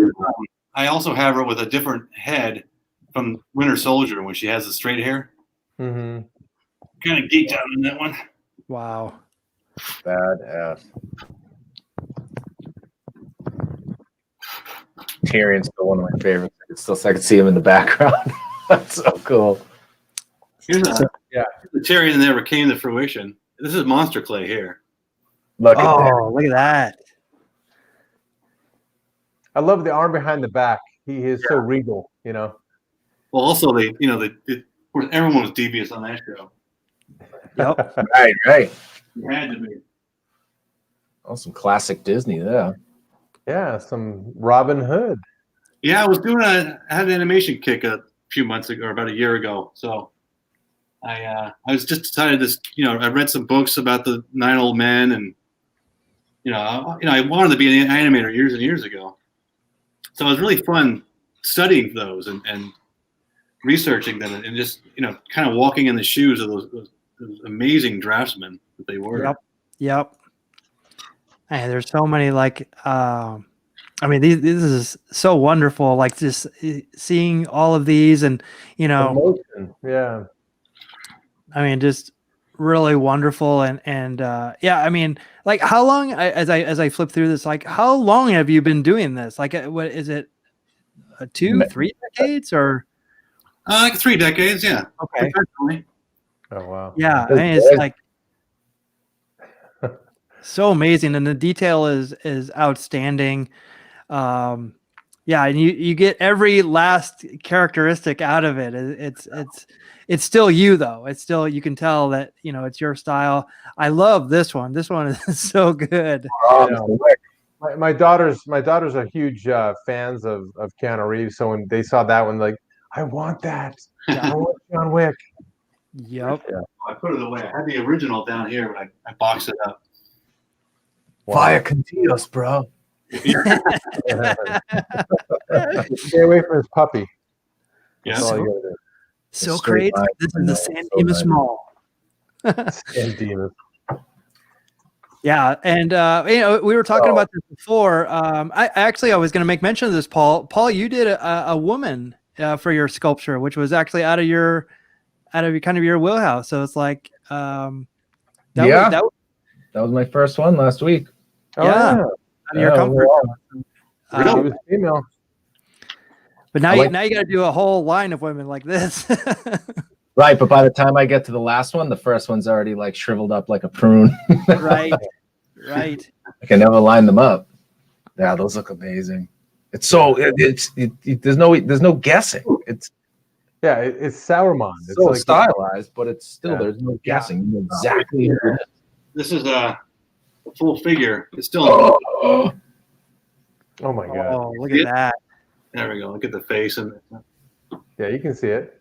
I also have her with a different head from Winter Soldier when she has the straight hair. Mm-hmm. Kind of geeked out on that one. Wow. Badass. Tyrion's still one of my favorites. I can see him in the background. That's so cool. Here's the Tyrion that never came to fruition. This is monster clay here. Look at that. Oh, look at that. I love the arm behind the back. He is so regal, Well, also of course, everyone was devious on that show. Yep. Right. It had to be. Oh, some classic Disney there. Yeah, some Robin Hood. Yeah, I had an animation kick a few months ago, or about a year ago. So I was just decided this. I read some books about the 9 Old Men, and I wanted to be an animator years and years ago. So it was really fun studying those and researching them, and just kind of walking in the shoes of those amazing draftsmen that they were. Yep. And there's so many this is so wonderful. Like just seeing all of these, and Emotion. Yeah. just really wonderful. And like how long? As I flip through this, like how long have you been doing this? Like, what is it? 2-3 decades or? Like 3 decades, yeah. Okay. Professionally. Oh wow. Yeah, it's like so amazing, and the detail is outstanding. And you get every last characteristic out of it. It's still you though. It's still, you can tell that it's your style. I love this one. This one is so good. My daughters are huge fans of Keanu Reeves. So when they saw that one, like, I want that. I want John Wick. Yep. Yeah. I put it away. I had the original down here, but I boxed it up. Fire Contios, bro. Stay away from his puppy. Yeah. That's all you gotta do. So great. This is the San Dimas Mall. San Dimas. Yeah, and we were talking about this before. I was going to make mention of this, Paul. Paul, you did a woman for your sculpture, which was actually out of your kind of your wheelhouse. So it's like, that was my first one last week. Out of your comfort zone. Really? It was female. But now you got to do a whole line of women like this. Right, but by the time I get to the last one, the first one's already like shriveled up like a prune. Right. I can never line them up. Yeah, those look amazing. It's so there's no guessing. It's Saruman. It's so like stylized, but it's still there's no guessing. You know exactly. This is a full figure. It's still. Oh my God! Oh, look at that! There we go. Look at the face and. Yeah, you can see it.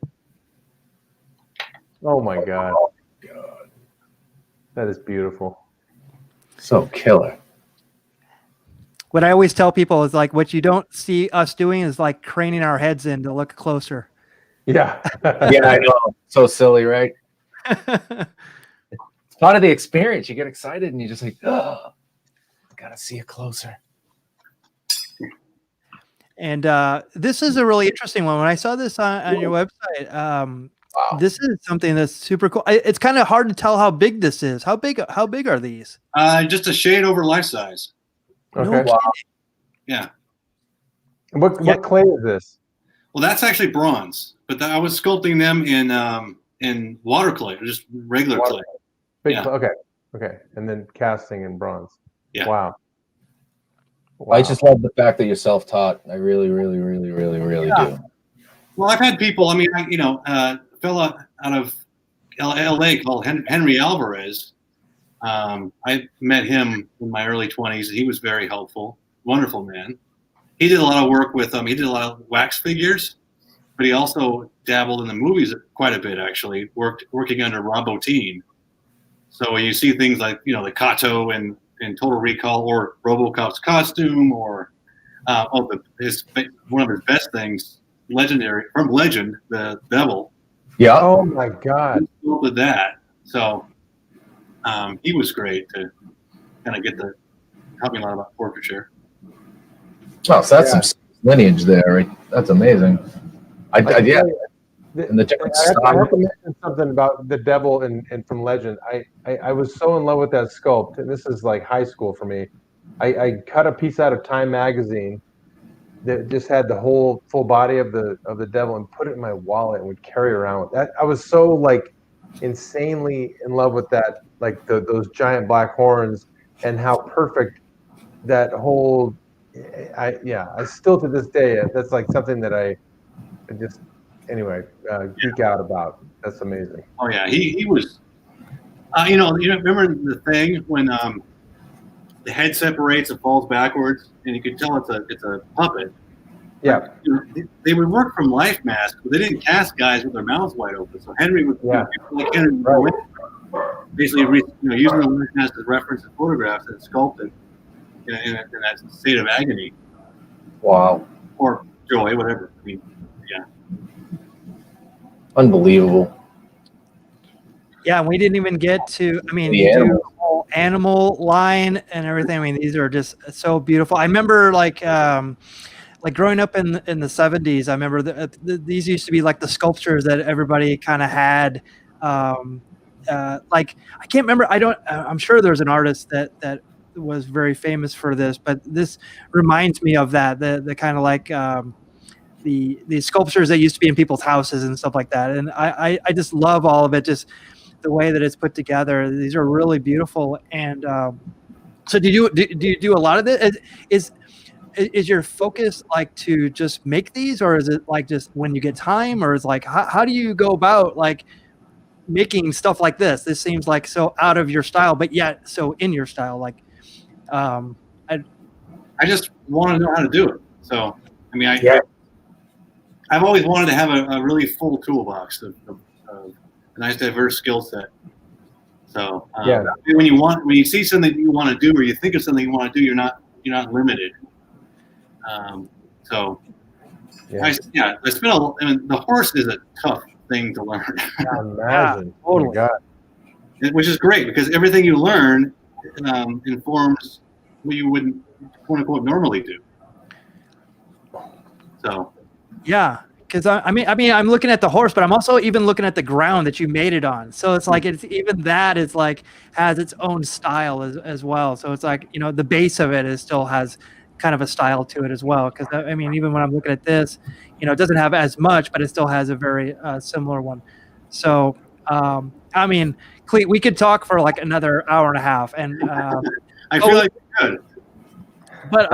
Oh my God! That is beautiful. So killer. What I always tell people is like, what you don't see us doing is like craning our heads in to look closer. Yeah. Yeah, I know. So silly, right? It's part of the experience. You get excited and you just like, oh, gotta see it closer. And this is a really interesting one. When I saw this on your website, wow. This is something that's super cool. It's kind of hard to tell how big this is. How big are these? Just a shade over life size. Okay. No, wow. Yeah. What clay is this? Well, that's actually bronze, but I was sculpting them in water clay, or just regular clay. Big clay. Okay. And then casting in bronze. Yeah. Wow. I just love the fact that you're self-taught. I really, really, really, really, really do. Well, I've had people. I mean, a fella out of L.A. called Henry Alvarez. I met him in my early 20s. He was very helpful, wonderful man. He did a lot of work with He did a lot of wax figures, but he also dabbled in the movies quite a bit. Actually, working under Rob Bottin. So when you see things like the Kato and Total Recall, or RoboCop's costume, or one of his best things, legendary from Legend, the Devil. Yeah. Oh my God. He did that. So he was great to kind of help me a lot about portraiture. Oh, so that's some lineage there, right? That's amazing. And the different style. I have to mention something about the Devil and from Legend. I was so in love with that sculpt, and this is like high school for me. I cut a piece out of Time magazine that just had the whole full body of the Devil and put it in my wallet and would carry around with that. I was so like insanely in love with that, like those giant black horns and how perfect that whole. I still to this day, that's like something that I just geek out about. That's amazing. Oh yeah, he was. Remember the thing when the head separates and falls backwards, and you could tell it's a puppet. Yeah. They would work from life masks, but they didn't cast guys with their mouths wide open. So Henry would basically using the life mask as reference in photographs and sculpted in that state of agony. Wow. Or joy, whatever. I mean, yeah. Unbelievable. Yeah, and we didn't even get to. I mean, you do the whole animal line and everything. I mean, these are just so beautiful. I remember like growing up in the 70s. I remember these used to be like the sculptures that everybody kind of had. Like I can't remember. I'm sure there's an artist that was very famous for this, but this reminds me of that. The kind of like the sculptures that used to be in people's houses and stuff like that. And I just love all of it. Just the way that it's put together. These are really beautiful. And so do you do a lot of this? Is your focus like to just make these, or is it like just when you get time, or is like how do you go about like making stuff like this? This seems like so out of your style, but yet so in your style. Like I just want to know how to do it. So I mean, I've always wanted to have a really full toolbox of a nice diverse skill set. So when you see something that you want to do, or you think of something you want to do, you're not limited. The horse is a tough thing to learn. Imagine. Oh my God. Which is great because everything you learn informs what you wouldn't quote unquote normally do. So. Yeah. Because I mean, I'm looking at the horse, but I'm also even looking at the ground that you made it on. So it's like is like has its own style as well. So it's like the base of it still has kind of a style to it as well. Because I mean, even when I'm looking at this, it doesn't have as much, but it still has a very similar one. So I mean, Clete, we could talk for like another hour and a half, and I feel like we could. But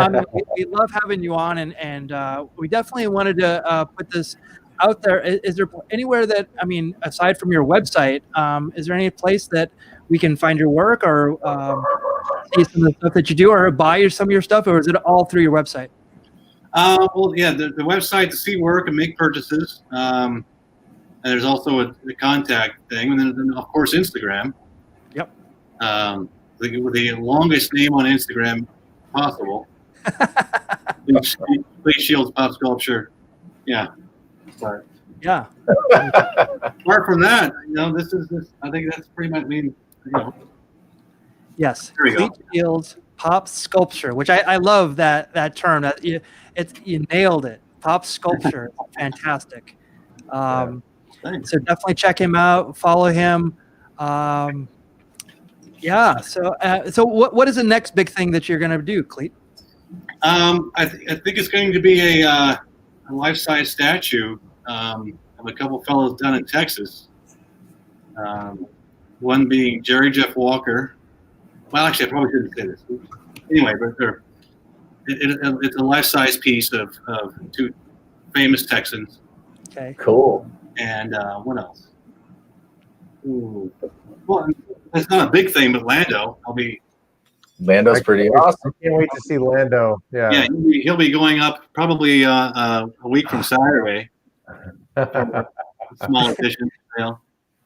we love having you on, and we definitely wanted to put this out there. Is there anywhere that, I mean, aside from your website, is there any place that we can find your work, or see some of the stuff that you do, or buy some of your stuff, or is it all through your website? Well, yeah, the website to see work and make purchases. And there's also a contact thing, and then of course Instagram. Yep. The longest name on Instagram possible. Clete Shields Pop Sculpture. Yeah. But yeah. Apart from that, I think that's pretty much Yes. There we go. Clete Shields Pop Sculpture, which I love that term. That you nailed it. Pop Sculpture. Fantastic. So definitely check him out. Follow him. Yeah. So what is the next big thing that you're going to do, Clete? I think it's going to be a life-size statue of a couple fellows down in Texas. One being Jerry Jeff Walker. Well, actually, I probably shouldn't say this. Anyway, but It's a life-size piece of two famous Texans. Okay. Cool. And what else? Ooh. Well, it's not a big thing, but Lando. Lando's pretty awesome. I can't wait to see Lando. Yeah, he'll be going up probably a week from Saturday. Small edition.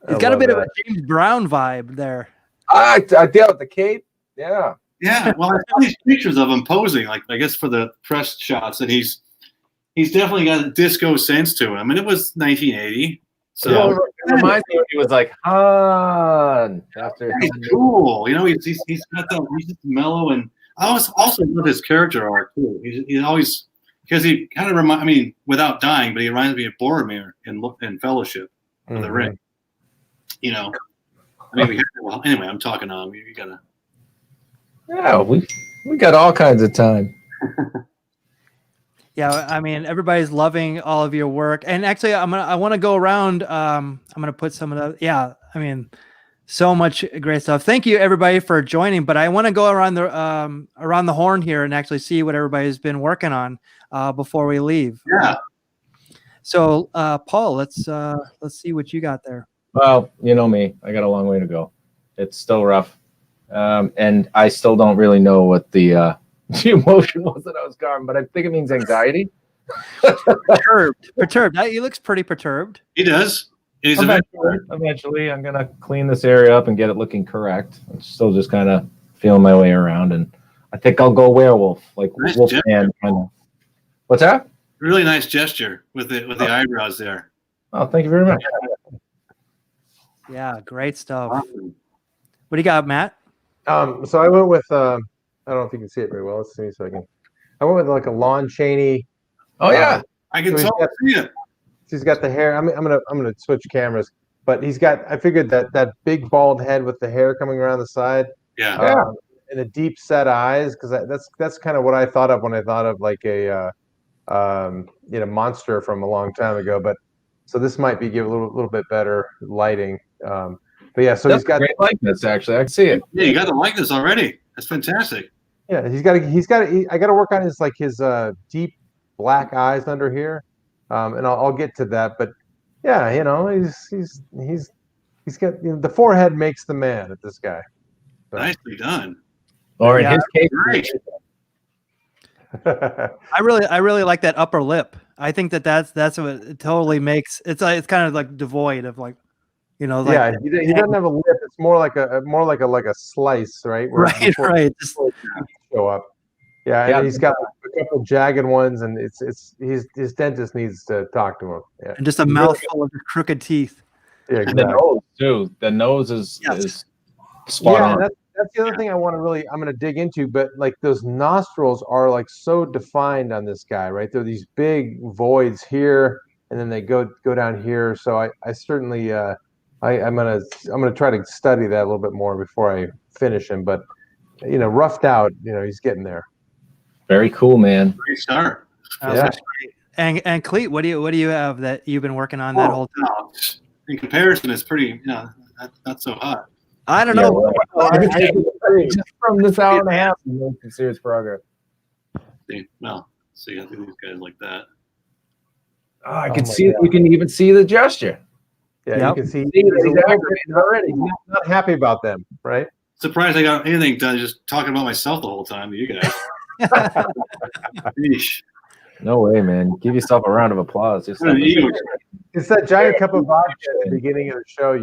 He's got a bit of a James Brown vibe there. I dealt with the cape. Yeah. Yeah, well, I saw these pictures of him posing, like I guess for the press shots, and he's definitely got a disco sense to him. And it was 1980, so Yeah, it reminds me when he was like, Han. After he's cool. You know, he's got that. He's just mellow, and I also love his character arc too. He's always, because he kind of I mean, without dying, but he reminds me of Boromir in Fellowship of the Ring. You know, I mean, well, anyway, I'm talking on. You gotta. Yeah, we got all kinds of time. Yeah, I mean, everybody's loving all of your work, and actually, I want to go around. I'm gonna put some of the. Yeah, I mean, so much great stuff. Thank you, everybody, for joining. But I want to go around the horn here and actually see what everybody's been working on before we leave. Yeah. So, Paul, let's see what you got there. Well, you know me, I got a long way to go. It's still rough. And I still don't really know what the emotion was that I was garden, but I think it means anxiety. Perturbed. He looks pretty perturbed. He does. He's Eventually, I'm gonna clean this area up and get it looking correct. I'm still just kind of feeling my way around, and I think I'll go werewolf, like nice Wolfman kind of. What's that? Really nice gesture with the eyebrows there. Oh, thank you very much. Yeah, great stuff. Awesome. What do you got, Matt? So I went with I don't know if you can see it very well. Let's see so I can. I went with like a Lon Chaney. Oh yeah, I can so see it. He's got the hair. I'm gonna switch cameras, but he's got. I figured that big bald head with the hair coming around the side. Yeah. And the deep set eyes, because that's kind of what I thought of when I thought of like a monster from a long time ago. But so this might be give a little bit better lighting. But yeah, so that's he's got great likeness. Actually, I can see it. Yeah, you got the likeness already. That's fantastic. Yeah, I got to work on his deep black eyes under here, and I'll get to that. But yeah, you know, he's got the forehead makes the man at this guy. So. Nicely done. Or in his case, Great. I really like that upper lip. I think that's what it totally makes. It's kind of like devoid of like. You know, like, yeah, he doesn't have a lip. It's more like a slice, right? Where right. Show up. Yeah, and he's got a couple jagged ones, and his dentist needs to talk to him. Yeah, and just a mouthful of crooked teeth. Yeah, exactly. And the nose too. The nose is spot on. That's the other thing I'm going to dig into. But like those nostrils are like so defined on this guy, right? They're these big voids here, and then they go down here. So I certainly. I'm gonna try to study that a little bit more before I finish him, but you know, roughed out, you know, he's getting there. Very cool, man. Great start. Yeah. And Clete, what do you have that you've been working on that whole time? No. In comparison, it's pretty, not so hot. I don't know. Just from this hour and a half, you make some serious progress. So you got these guys like that. Oh, I can see it. You can even see the gesture. Yeah, you can see he's already. He's not happy about them, right? Surprised I got anything done just talking about myself the whole time to you guys. No way, man. Give yourself a round of applause. It's that giant cup of vodka at the beginning of the show.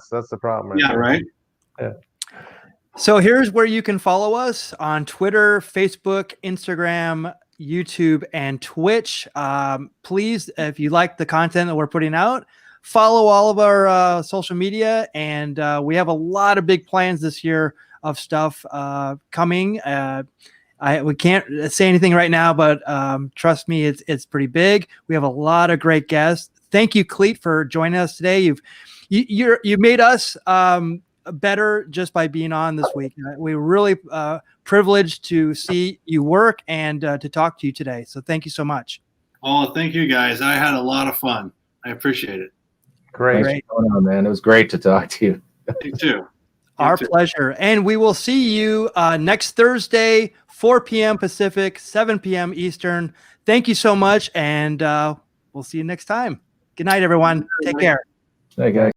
That's the problem. Yeah, right. Yeah. So here's where you can follow us on Twitter, Facebook, Instagram, YouTube, and Twitch. Please, if you like the content that we're putting out, follow all of our social media, and we have a lot of big plans this year of stuff coming. We can't say anything right now, but trust me, it's pretty big. We have a lot of great guests. Thank you, Clete, for joining us today. You made us better just by being on this week. We're really privileged to see you work and to talk to you today. So thank you so much. Oh, thank you, guys. I had a lot of fun. I appreciate it. Great. Thanks for coming on, man. It was great to talk to you. You too. Our pleasure. And we will see you next Thursday, 4 p.m. Pacific, 7 p.m. Eastern. Thank you so much. And we'll see you next time. Good night, everyone. Take care. Hey, guys.